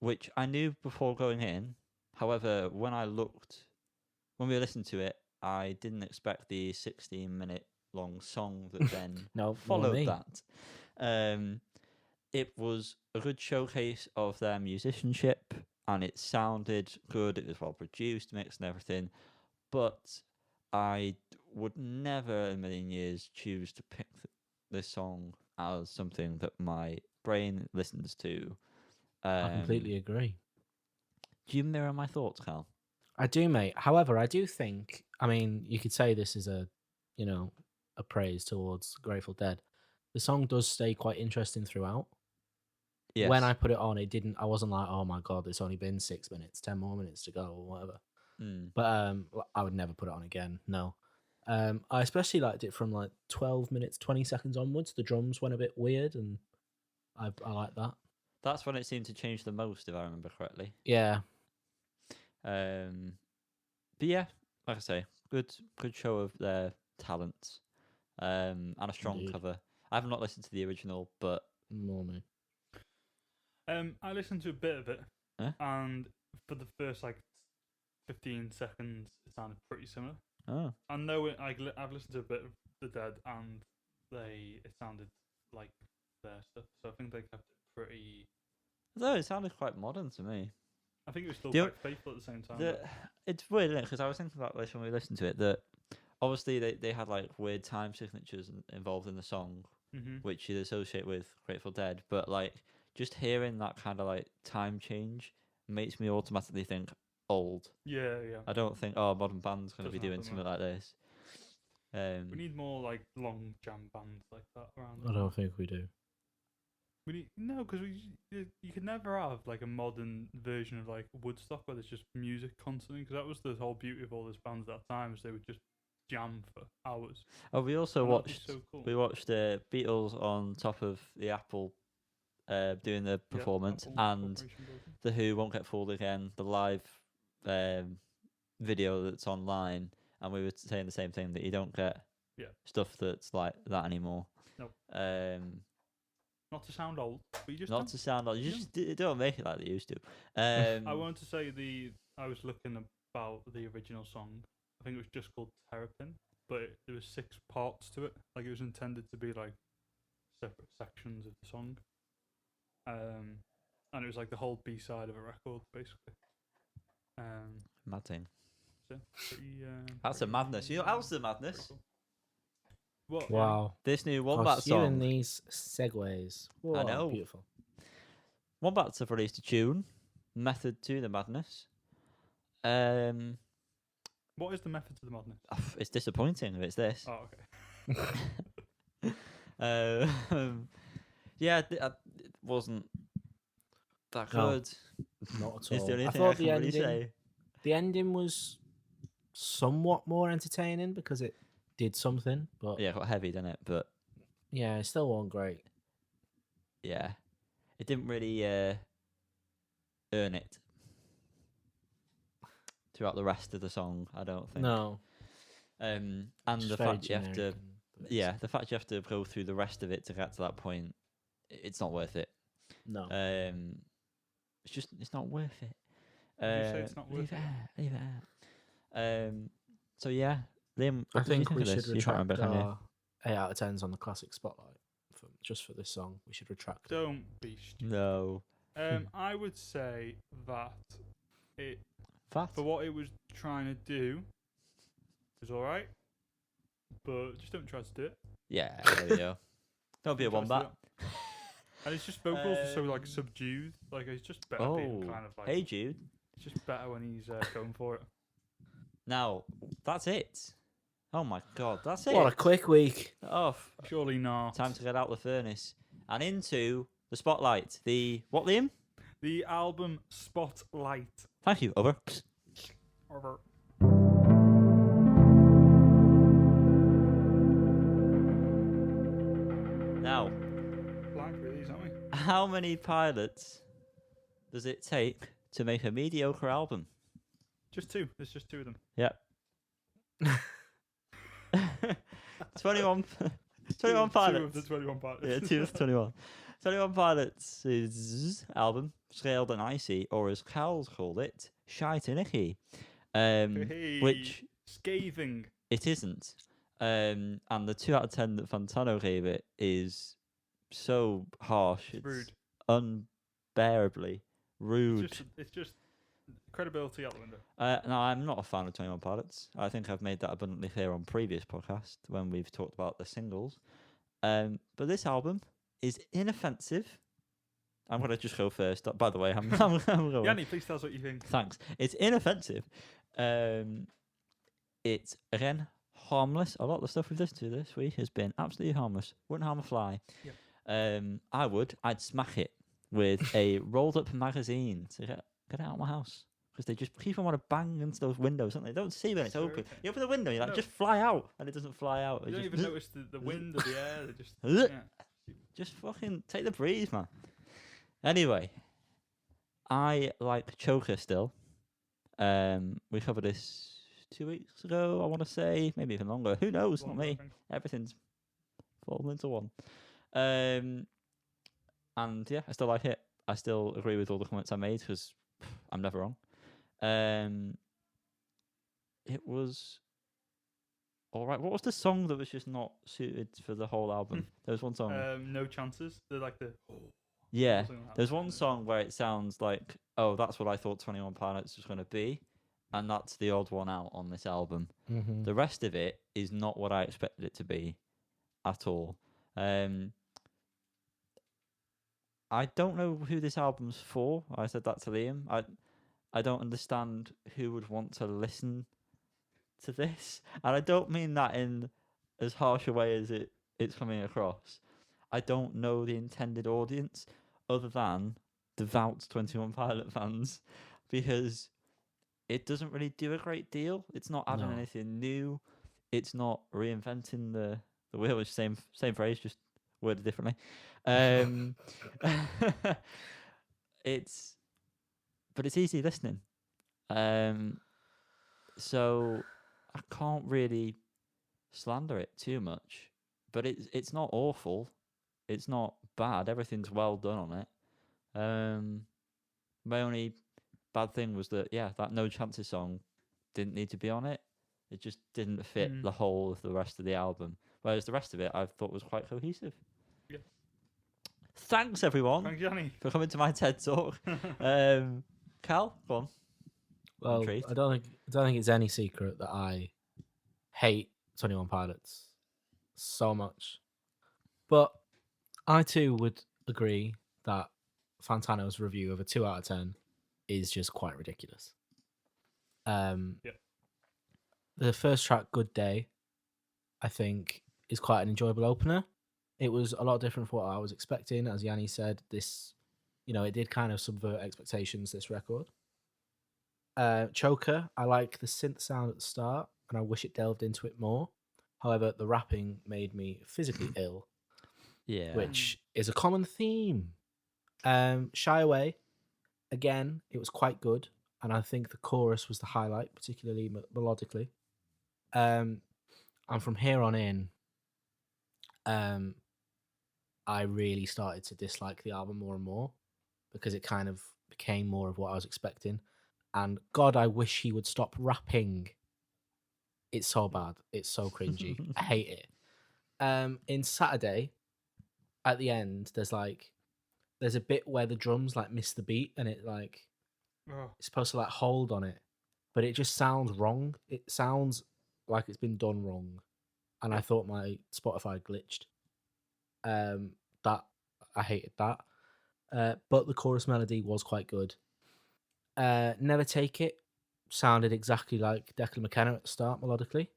which I knew before going in. However, when we listened to it, I didn't expect the 16-minute long song that then No, followed that. It was a good showcase of their musicianship, and it sounded good. It was well produced, mixed, and everything. But I would never in a million years choose to pick this song as something that my brain listens to. I completely agree. Do you mirror my thoughts, Cal? I do, mate. However, I do think, I mean, you could say this is a praise towards Grateful Dead. The song does stay quite interesting throughout. Yes. When I put it on, I wasn't like, oh my God, it's only been 6 minutes, 10 more minutes to go or whatever. But I would never put it on again. No. I especially liked it from like 12 minutes, 20 seconds onwards. The drums went a bit weird, and I like that. That's when it seemed to change the most, if I remember correctly. Yeah. But yeah, like I say, good show of their talents, and a strong Indeed. cover. I have not listened to the original, but More me. I listened to a bit of it, Huh? and for the first like 15 seconds, it sounded pretty similar. oh, I know I've listened to a bit of the Dead, and it sounded like their stuff. So I think they kept it pretty. though it sounded quite modern to me. I think it was still The o- quite faithful at the same time. It's weird, isn't it? Because I was thinking about this when we listened to it. That obviously they had like weird time signatures involved in the song, Mm-hmm. which you'd associate with Grateful Dead. But like just hearing that kind of like time change makes me automatically think old. Yeah. I don't think modern band's going to be Doesn't doing happen, something like this. We need more like long jam bands like that around. I don't think we do. Because you could never have like a modern version of like Woodstock where there's just music constantly. Because that was the whole beauty of all those bands at that time, is they would just jam for hours. Oh, we also And that'd be watched. so cool. We watched Beatles on top of the Apple, doing the Yep, performance, Apple and Corporation building. the Who Won't Get Fooled Again, the live video that's online, and we were saying the same thing, that you don't get stuff that's like that anymore. Nope. Not Not to sound old, but you just not don't. to sound like you don't. just don't make it like they used to. I wanted to say I was looking about the original song. I think it was just called Terrapin, but there was 6 parts to it. Like it was intended to be like separate sections of the song. And it was like the whole B side of a record, basically. Mad thing. So pretty, That's a pretty, madness. You know, else the pretty madness. cool. What? Wow. This new I'll Wombat see you in song. these segues. Whoa, know. Beautiful. Wombats have released a tune, Method to the Madness. What is the method to the madness? It's disappointing if it's this. Oh, okay. Yeah, it wasn't that No. good. Not at Is all. the only I thing I thought can the really ending, say. the ending was somewhat more entertaining because it did something, but Yeah, it got heavy, didn't it? But yeah, it still wasn't great. yeah, it didn't really earn it throughout the rest of the song. I don't think. No. And It's the very fact you have to, generic and basic. the fact you have to go through the rest of it to get to that point, it's not worth it. No. It's not worth it. Did you say it's not worth it? Leave it out. So yeah, Liam, I what did you think we of should this? You can't retract remember, can you? our 8 out of 10s on the classic spotlight. just for this song. We should retract it. Don't be stupid. No. I would say that it, Fat. for what it was trying to do, was alright. But just don't try to do it. Yeah, there we go. Don't be a Don't try to wombat. do it. And it's just vocals are so like subdued. Like it's just better being kind of like. Hey Jude. It's just better when he's going for it. Now, that's it. Oh my god, that's it. What a quick week. Oh, Surely not. time to get out the furnace. And into the spotlight. The, what, Liam? The album Spotlight. Thank you, over. Over. Now, Blank for these, aren't we? how many pilots does it take to make a mediocre album? Just two. There's just two of them. Yep. 21, 21 Two pilots. of the 21 pilots. Yeah, 2 of 21. 21 Pilots' album, Scaled and Icy, or as Cal's called it, Shite and Icky. Hey, Which scathing. it isn't. And the 2 out of 10 that Fantano gave it is so harsh. It's Rude. unbearably rude. It's just credibility out the window. No, I'm not a fan of 21 Pilots. I think I've made that abundantly clear on previous podcasts when we've talked about the singles. But this album is inoffensive. I'm going to just go first. By the way, I'm going. Yanni, please tell us what you think. Thanks. It's inoffensive. It's, again, harmless. A lot of the stuff we've listened to this week has been absolutely harmless. Wouldn't harm a fly. Yep. I'd smack it with a rolled up magazine to get it out of my house. Because they just keep on want to bang into those windows, don't they? They don't see when it's Sure, open. okay. You open the window, you're like, No. just fly out. And it doesn't fly out. You It don't just, even notice the wind or the air. They just. Ugh. Yeah. just fucking take the breeze, man. Anyway, I like Choker still. We covered this 2 weeks ago, I want to say. Maybe even longer. Who knows? Not Longer, I me. think. Everything's fallen into one. And yeah, I still like it. I still agree with all the comments I made because I'm never wrong. It was all right. What was the song that was just not suited for the whole album? There was one song. No chances. They're like the. Yeah, something like that. there's one song where it sounds like, oh, that's what I thought 21 Pilots was going to be, and that's the odd one out on this album. Mm-hmm. The rest of it is not what I expected it to be at all. I don't know who this album's for. I said that to Liam. I don't understand who would want to listen to this. And I don't mean that in as harsh a way as it's coming across. I don't know the intended audience other than devout 21 Pilot fans, because it doesn't really do a great deal. It's not adding No. anything new. It's not reinventing the wheel. It's same phrase, just worded differently. But it's easy listening. So I can't really slander it too much. But it's not awful. It's not bad. Everything's well done on it. My only bad thing was that that No Chances song didn't need to be on it. It just didn't fit the whole of the rest of the album. Whereas the rest of it I thought was quite cohesive. Yeah. Thanks everyone Thanks, Yanni. for coming to my TED talk. Cal, go on. Well, Intrigued. I don't think it's any secret that I hate 21 Pilots so much. But I too would agree that Fantano's review of a 2 out of 10 is just quite ridiculous. The first track, Good Day, I think is quite an enjoyable opener. It was a lot different from what I was expecting. As Yanni said, this, it did kind of subvert expectations, this record. Choker, I like the synth sound at the start, and I wish it delved into it more. However, the rapping made me physically ill, Yeah. which is a common theme. Shy Away, again, it was quite good, and I think the chorus was the highlight, particularly melodically. And from here on in, I really started to dislike the album more and more because it kind of became more of what I was expecting. And God, I wish he would stop rapping. It's so bad. It's so cringy. I hate it. In Saturday, at the end, there's a bit where the drums like miss the beat, and it like Oh, it's supposed to like hold on it, but it just sounds wrong. It sounds like it's been done wrong, and I thought my Spotify glitched. That I hated that. But the chorus melody was quite good. Never Take It sounded exactly like Declan McKenna at the start melodically.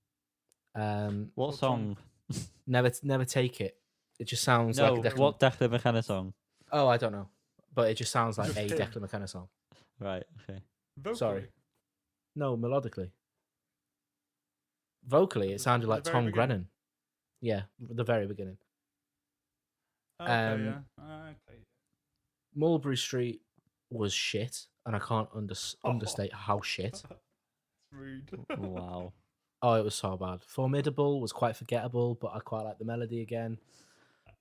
What What song? song? Never Take It. It just sounds No, like a Declan. what Declan McKenna song? Oh, I don't know, but it just sounds like Just a him. Declan McKenna song. Right, okay. vocally. Sorry. No, melodically. Vocally, it sounded At the like very Tom beginning? Grennan. Yeah, the very beginning. Okay, yeah. Okay. Mulberry Street was shit, and I can't understate how shit. Rude. Wow. Oh, it was so bad. Formidable was quite forgettable, but I quite like the melody again.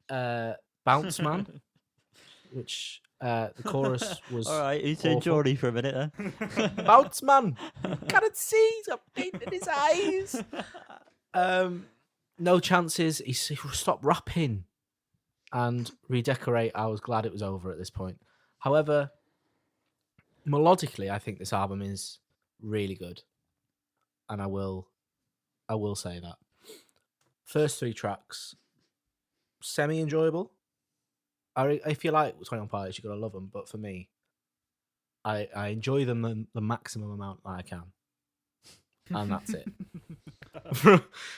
Bounce Man, which the chorus was All right, you turn awful. Geordie for a minute then. Bounce Man, cannot see, he's got paint in his eyes. No chances. He stopped rapping and Redecorate. I was glad it was over at this point. However, melodically, I think this album is really good, and I will say that. First 3 tracks, semi enjoyable. If you like 21 Pilots, you're gonna love them. But for me, I enjoy them the maximum amount that I can, and that's it.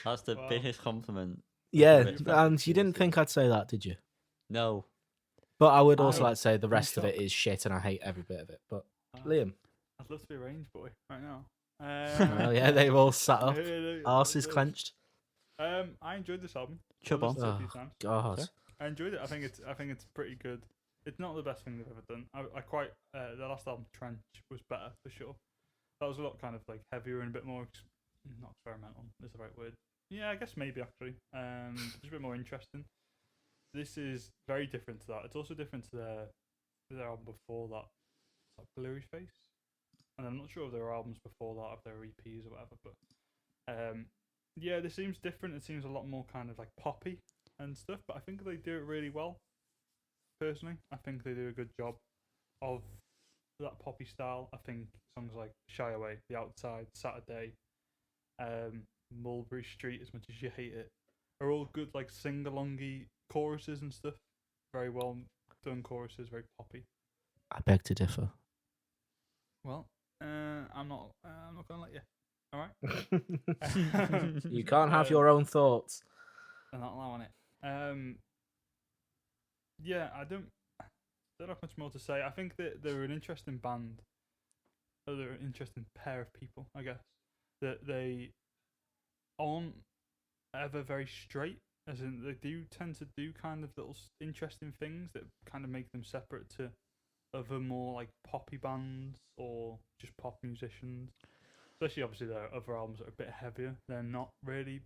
That's the Wow. biggest compliment. Yeah, Respect it, and you didn't seriously. think I'd say that, did you? No. But I would also I- like to say the I'm rest of it shocked. is shit, and I hate every bit of it. But Uh, Liam, I'd love to be a range boy right now. well, yeah, they've all sat up, Yeah, yeah, arses yeah. clenched. I enjoyed this album. Chub I on. listened to it a few Oh, times. God, Sorry? I enjoyed it. I think it's pretty good. It's not the best thing they've ever done. I quite the last album, Trench, was better for sure. That was a lot kind of like heavier and a bit more not experimental is the right word. Yeah, I guess maybe actually. Just a bit more interesting. This is very different to that. It's also different to their album before that. It's like Blurry Face. And I'm not sure if there were albums before that, if there were EPs or whatever, but yeah, this seems different. It seems a lot more kind of like poppy and stuff, but I think they do it really well. Personally, I think they do a good job of that poppy style. I think songs like Shy Away, The Outside, Saturday, Mulberry Street, as much as you hate it, are all good like sing-alongy choruses and stuff. Very well done choruses, very poppy. I beg to differ. Well, I'm not gonna let you. All right. You can't have your own thoughts. I'm not allowing it. Yeah, I don't have much more to say. I think that they're an interesting band. Or they're an interesting pair of people, I guess. That they aren't ever very straight, as in they do tend to do kind of little interesting things that kind of make them separate to other more like poppy bands or just pop musicians. Especially, obviously, there are other albums that are a bit heavier. They're not really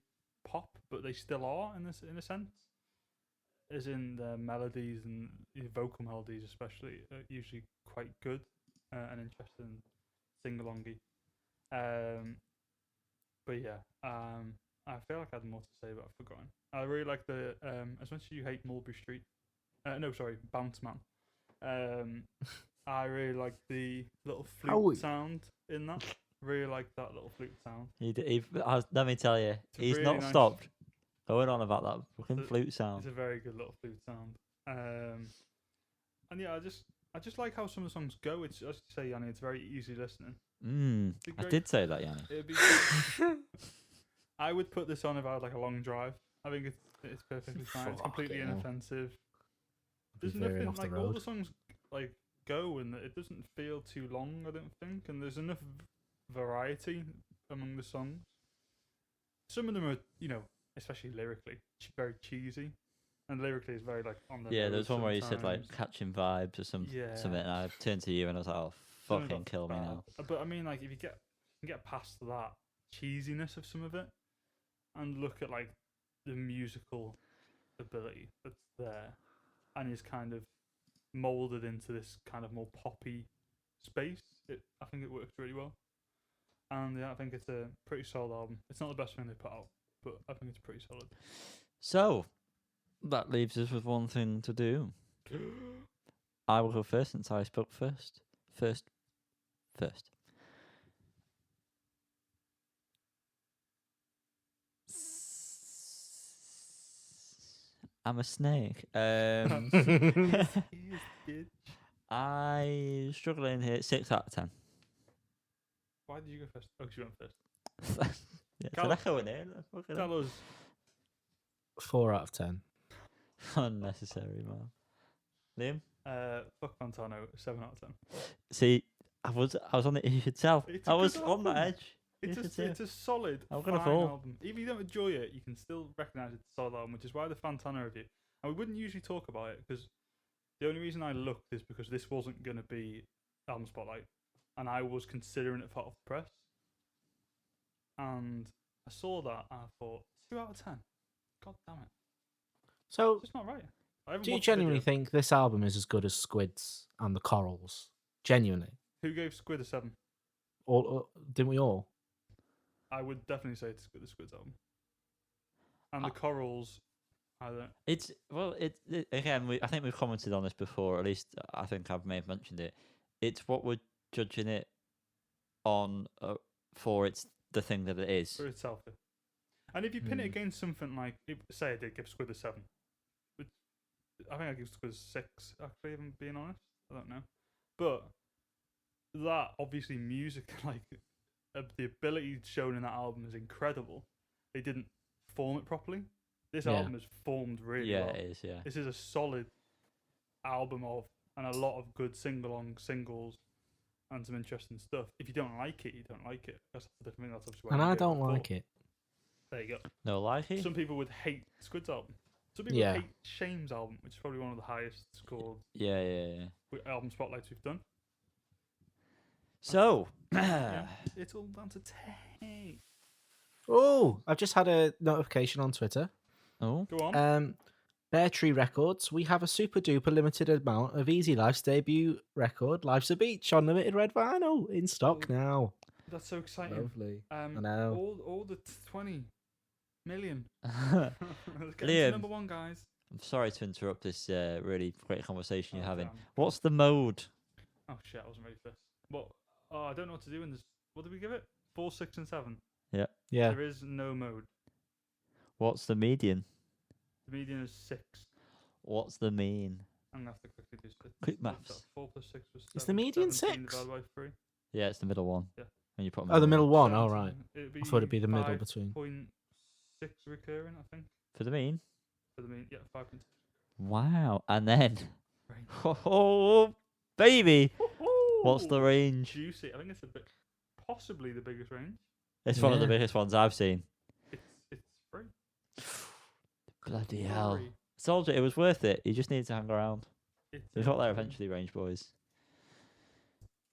pop, but they still are in a sense. As in the melodies and the vocal melodies, especially, are usually quite good and interesting, sing-alongy. But yeah, I feel like I had more to say, but I've forgotten. I really like the as much as you hate Mulberry Street, no, sorry, Bounce Man. I really like the little flute sound in that. Really like that little flute sound. Let me tell you, It's a he's really not nice- stopped going on about that fucking It's a- flute sound. It's a very good little flute sound. And yeah, I just like how some of the songs go. It's, as you say, Yanni, it's very easy listening. It'd be I great- did say that, Yanni. It'd be I would put this on if I had like a long drive. I think it's perfectly fine. It's completely Fucking hell. inoffensive. Be There's veering nothing off the like all road. the songs like go and it doesn't feel too long. I don't think, and there's enough variety among the songs. Some of them are, especially lyrically, very cheesy, and lyrically is very like on the Yeah, nose there's one where you said like sometimes. catching vibes or something, Yeah. and I turned to you and I was like, oh, Some of fucking that's kill me bad. now. But I mean, like, if you get past that cheesiness of some of it, and look at like the musical ability that's there, and is kind of molded into this kind of more poppy space, I think it works really well. And yeah, I think it's a pretty solid album. It's not the best thing they put out, but I think it's pretty solid. So, That leaves us with one thing to do. I will go first since I spoke first. First. I'm a snake. I struggling here. 6 out of 10. Why did you go first? Oh, 'cause you went first. Yeah, Cal- can I go in here? Look at Tell us. 4 out of 10. Unnecessary, man. Liam? Fuck Montano, 7 out of 10. See, I was on it. You could tell. It's a I was good on the album. edge. You could see It's a solid, I'm gonna fine fall. album. Even if you don't enjoy it, you can still recognise it's a solid album, which is why the Fantana review. And we wouldn't usually talk about it because the only reason I looked is because this wasn't going to be album spotlight, and I was considering it part of the press. And I saw that and I thought 2 out of 10. God damn it, So, it's just not right. I haven't do you watched the genuinely video. think this album is as good as Squid's and the Corals? Genuinely? Who gave Squid a 7? Didn't we all? I would definitely say it's the Squid's album. And the Corals, I don't. It's again. I think we've commented on this before. At least I think I may have mentioned it. It's what we're judging it on for. It's the thing that it is. For itself. And if you pin it against something like, say I did give Squid a 7, which I think I give Squid a 6, actually, if I'm being honest. I don't know. But that, obviously, music, like, the ability shown in that album is incredible. They didn't form it properly. This album is formed really well. Yeah, it is, yeah. This is a solid album and a lot of good sing-along singles and some interesting stuff. If you don't like it, you don't like it. That's the different thing. That's obviously why And you I gave it don't a 4. like it. There you go. No, like it. Some people would hate Squid's album. Some people Yeah. hate Shame's album, which is probably one of the highest scored Yeah. album spotlights we've done. So, Yeah, it's all down to 10. Oh, I've just had a notification on Twitter. oh, Go on. Bear Tree Records, we have a super duper limited amount of Easy Life's debut record, Life's a Beach, on limited red vinyl, in stock now. That's so exciting. Lovely. I know. All the 20 million. I'm Let's get Liam. into number 1, guys. sorry to interrupt this really great conversation you're Oh, having. damn. What's the mode? Oh shit, I wasn't ready for this. What? Oh, I don't know what to do in this. What did we give it? 4, 6, and 7. Yeah. There is no mode. What's the median? The median is 6. What's the mean? I'm gonna have to quickly do split. Quick What's that? maths. 4 plus 6 was 7. Is the median 17 6? divided by 3. Yeah, it's the middle one. Yeah. When you put Oh, the middle one. Oh, 17. right. It'd I thought it'd be the middle between. 5.6 recurring, I think. For the mean. For the mean, yeah, 5.6. Wow. And then, Range. oh baby, what's the range? Juicy. I think it's possibly the biggest range. It's one of the Yeah. biggest ones I've seen. It's free. Bloody hell. Free. Told you it was worth it. You just need to hang around. It's We got there free. eventually, range boys.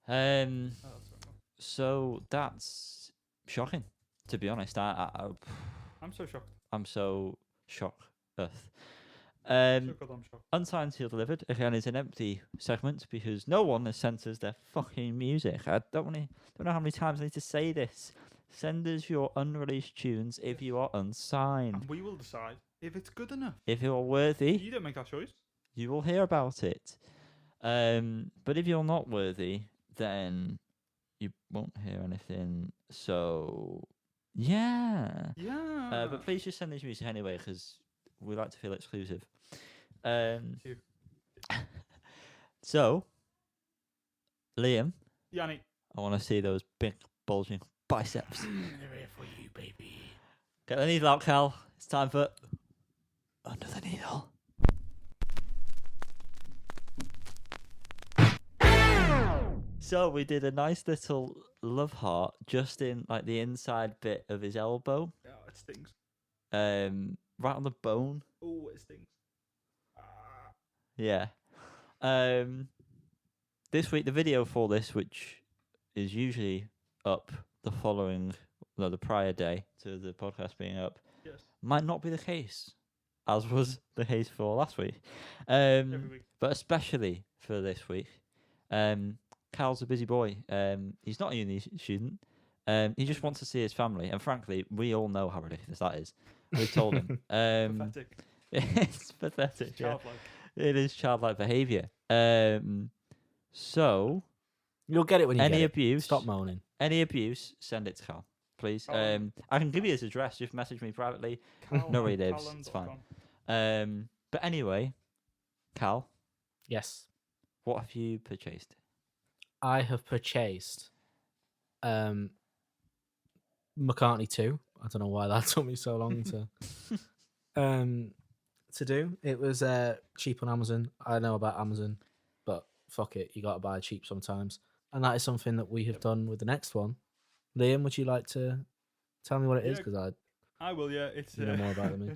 Oh, that's right. So that's shocking. To be honest, I'm so shocked. I'm so shocked. So goddamn shocked. Unsigned Seal Delivered again is an empty segment because no one has sent us their fucking music. I don't know how many times I need to say this. Send us your unreleased tunes if you are unsigned. And we will decide if it's good enough. If you are worthy, You don't make that choice. you will hear about it. But if you're not worthy, then you won't hear anything. So yeah. Yeah. But please just send us music anyway because we like to feel exclusive. You. So, Liam, Yanni. I want to see those big bulging biceps. They're here for you, baby. Get the needle out, Cal. It's time for Under the Needle. So we did a nice little love heart just in like the inside bit of his elbow, Yeah, it stings. right on the bone. Oh, it stings. Ah. Yeah. This week the video for this, which is usually up the prior day to the podcast being up, Yes. might not be the case, as was the case for last week. Every week. But especially for this week. Cal's a busy boy. He's not a uni student. He just wants to see his family, and frankly, we all know how ridiculous that is. We've told him. Pathetic. It's pathetic. Yeah. Childlike. It is childlike behaviour. So You'll get it when you any get it. abuse, Stop moaning. any abuse, send it to Cal, please. Callum. I can give you his address. Just message me privately. Callum No, he at lives, it's fine. callum.com. But anyway, Cal, Yes. what have you purchased? I have purchased McCartney 2. I don't know why that took me so long to do. It was cheap on Amazon. I know about Amazon, but fuck it, you gotta buy cheap sometimes. And that is something that we have done with the next one. Liam, would you like to tell me what it is? Yeah. Because I will, yeah. It's you know more about it than me.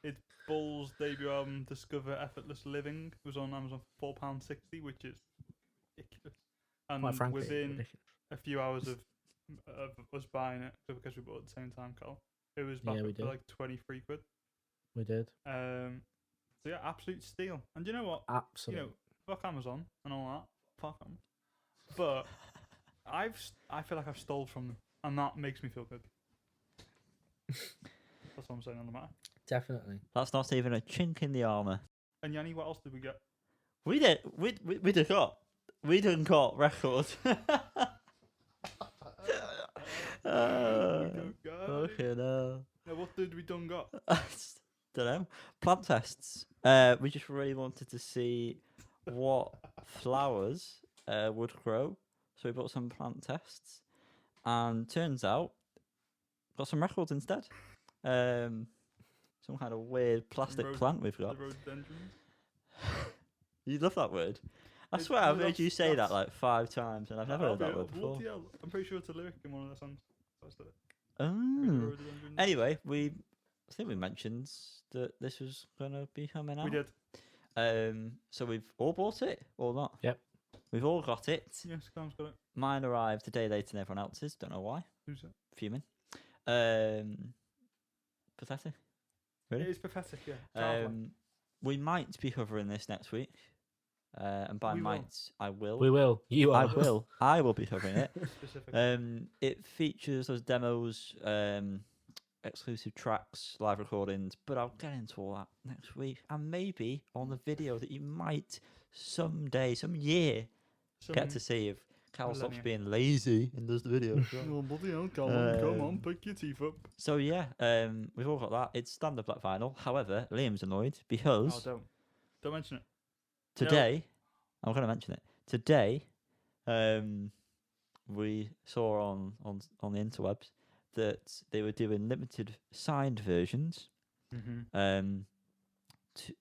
It's Bull's debut album, Discover Effortless Living. It was on Amazon for £4.60, which is ridiculous. And Quite frankly, within ridiculous. a few hours of us buying it, because we bought it at the same time, Carl, it was back Yeah, we up for did. like 23 quid. We did. So yeah, absolute steal. And you know what? Absolutely. You know, fuck Amazon and all that. Fuck them. But I feel like I've stole from them, and that makes me feel good. That's what I'm saying on the matter. Definitely. That's not even a chink in the armour. And Yanni, what else did we get? We done got records. Okay, no. Now, what did we done got? Don't know. Plant tests. We just really wanted to see what flowers would grow, so we bought some plant tests, and turns out got some records instead. Some kind of weird plastic plant we've got. The rhododendrons. You love that word. I It's- swear I've no, heard you that's- say that that's- like 5 times, and I've never heard that word before. Bloody hell. I'm pretty sure it's a lyric in one of their songs. That's it. Oh. Rhododendrons. Anyway, I think we mentioned that this was gonna be coming out. We did. So we've all bought it or not? Yep. We've all got it. Yes, Cam's got it. Mine arrived a day later than everyone else's. Don't know why. Who's it? Fuming. Pathetic. Really? It is pathetic, yeah. Childlike. We might be covering this next week. And by We will. might, I will. We will. You I are. will. I will be covering it. Specifically. It features those demos, exclusive tracks, live recordings, but I'll get into all that next week, and maybe on the video that you might someday, some year, get to see if Cal stops millennia. being lazy and does the video. Oh, bloody hell, come on, Um, pick your teeth up. So yeah, we've all got that. It's standard black vinyl. However, Liam's annoyed Oh, because don't mention it. today, I'm going to mention it. Today, we saw on the interwebs that they were doing limited signed versions. Mm-hmm.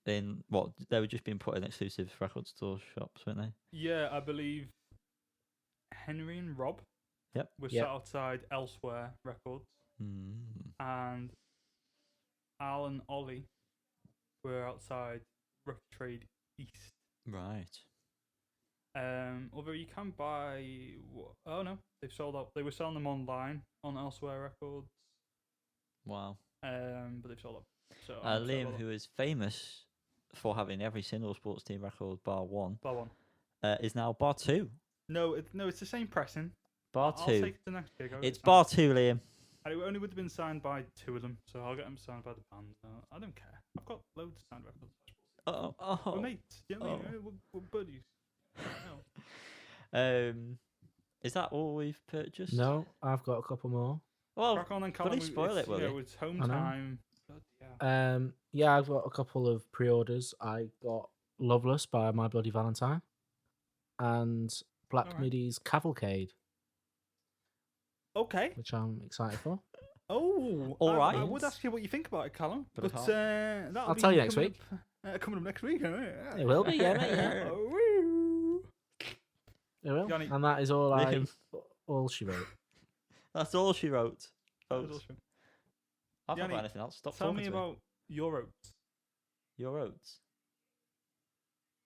In what they were just being put in exclusive record store shops, weren't they? Yeah, I believe Henry and Rob Yep. were Yep. sat outside Elsewhere Records, and Al and Ollie were outside Rough Trade East. Right. Although you can buy, oh no, they've sold out. They were selling them online on Elsewhere Records, Wow. but they've sold out. So I'm upset Liam, about who is famous for having every single sports team record bar 1, that. Bar one. is now bar 2. No, it's the same pressing. Bar I'll 2. take it to the next gig. I'll get It's it bar signed. 2, Liam. And it only would have been signed by 2 of them, so I'll get them signed by the band. I don't care. I've got loads of signed records. We're mates. You know what I mean? We're buddies. No. Is that all we've purchased? No, I've got a couple more. Well, Crack on then, but Callum. he spoil it, will he? It's home I know. time. Bloody hell. Yeah, I've got a couple of pre-orders. I got Loveless by My Bloody Valentine and Black Alright. Midi's Cavalcade, Okay. which I'm excited for. Oh, All I right. would ask you what you think about it, Callum. But I But can't. that'll I'll be tell you next coming week. Coming up next week, isn't it? It will be, yeah, mate, yeah. Oh, It will. Yanni. And that is Liam. all she wrote. That's all she wrote. that was Folks. awesome. I've not Yanni, got anything else. Stop Tell talking me to about your oats. your oats.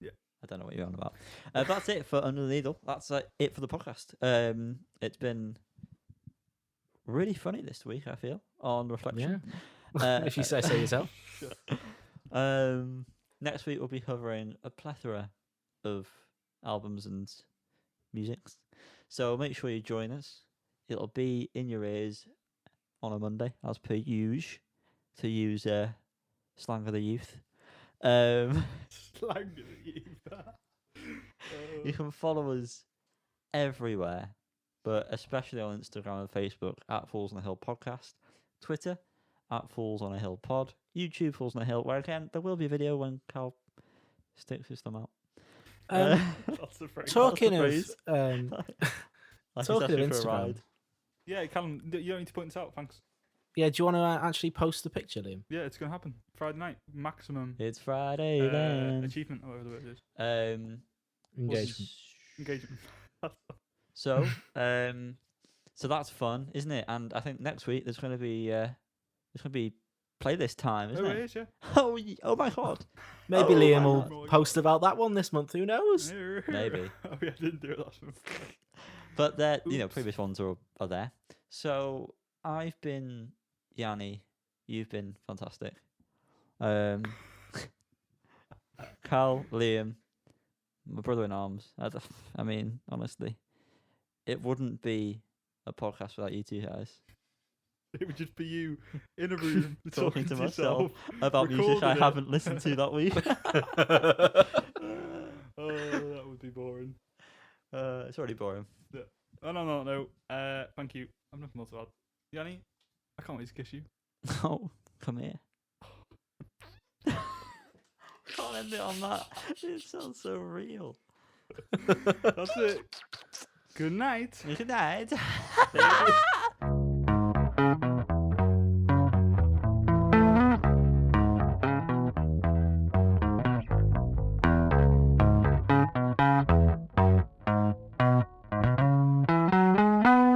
Yeah. I don't know what you're on about. That's it for Under the Needle. That's it for the podcast. It's been really funny this week, I feel, on reflection. If you say so yourself. Next week we'll be covering a plethora of albums and musics. So make sure you join us. It'll be in your ears on a Monday, as per usual, to use slang of the youth. Slang you. You can follow us everywhere, but especially on Instagram and Facebook at Falls on a Hill Podcast, Twitter at Falls on a Hill Pod, YouTube Falls on a Hill, where again there will be a video when Cal sticks his thumb out. That's the phrase. Talking of phrase. Like he's talking of asking for a Instagram, ride. Yeah, Callum, you don't need to point this out. Thanks. yeah, do you want to actually post the picture, Liam? Yeah, it's gonna happen Friday night. Maximum It's Friday then. achievement, or whatever the word is. Engagement. Engagement. So that's fun, isn't it? And I think next week there's going to be playlist time, isn't Oh, it? it is, yeah. Oh my god. Maybe Oh Liam my will God. post about that one this month. Who knows? Maybe. Oh yeah, I didn't do it last month. But that Oops. previous ones are there. So I've been Yanni, you've been fantastic. Cal, Liam, my brother in arms. I mean, honestly, it wouldn't be a podcast without you two guys. It would just be you in a room Talking to myself yourself about music I recording it. haven't listened to that week. Oh, that would be boring. It's already boring. No. Thank you. I'm nothing more to add. Yanni, I can't wait to kiss you. Oh, come here. Can't end it on that. It sounds so real. That's it. Good night. Good night.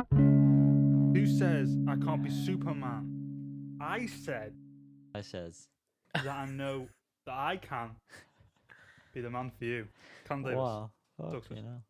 Who says I can't be Superman? I said I says. that I know that I can be the man for you. Cam Davis. Wow. Talk to us. Okay, now.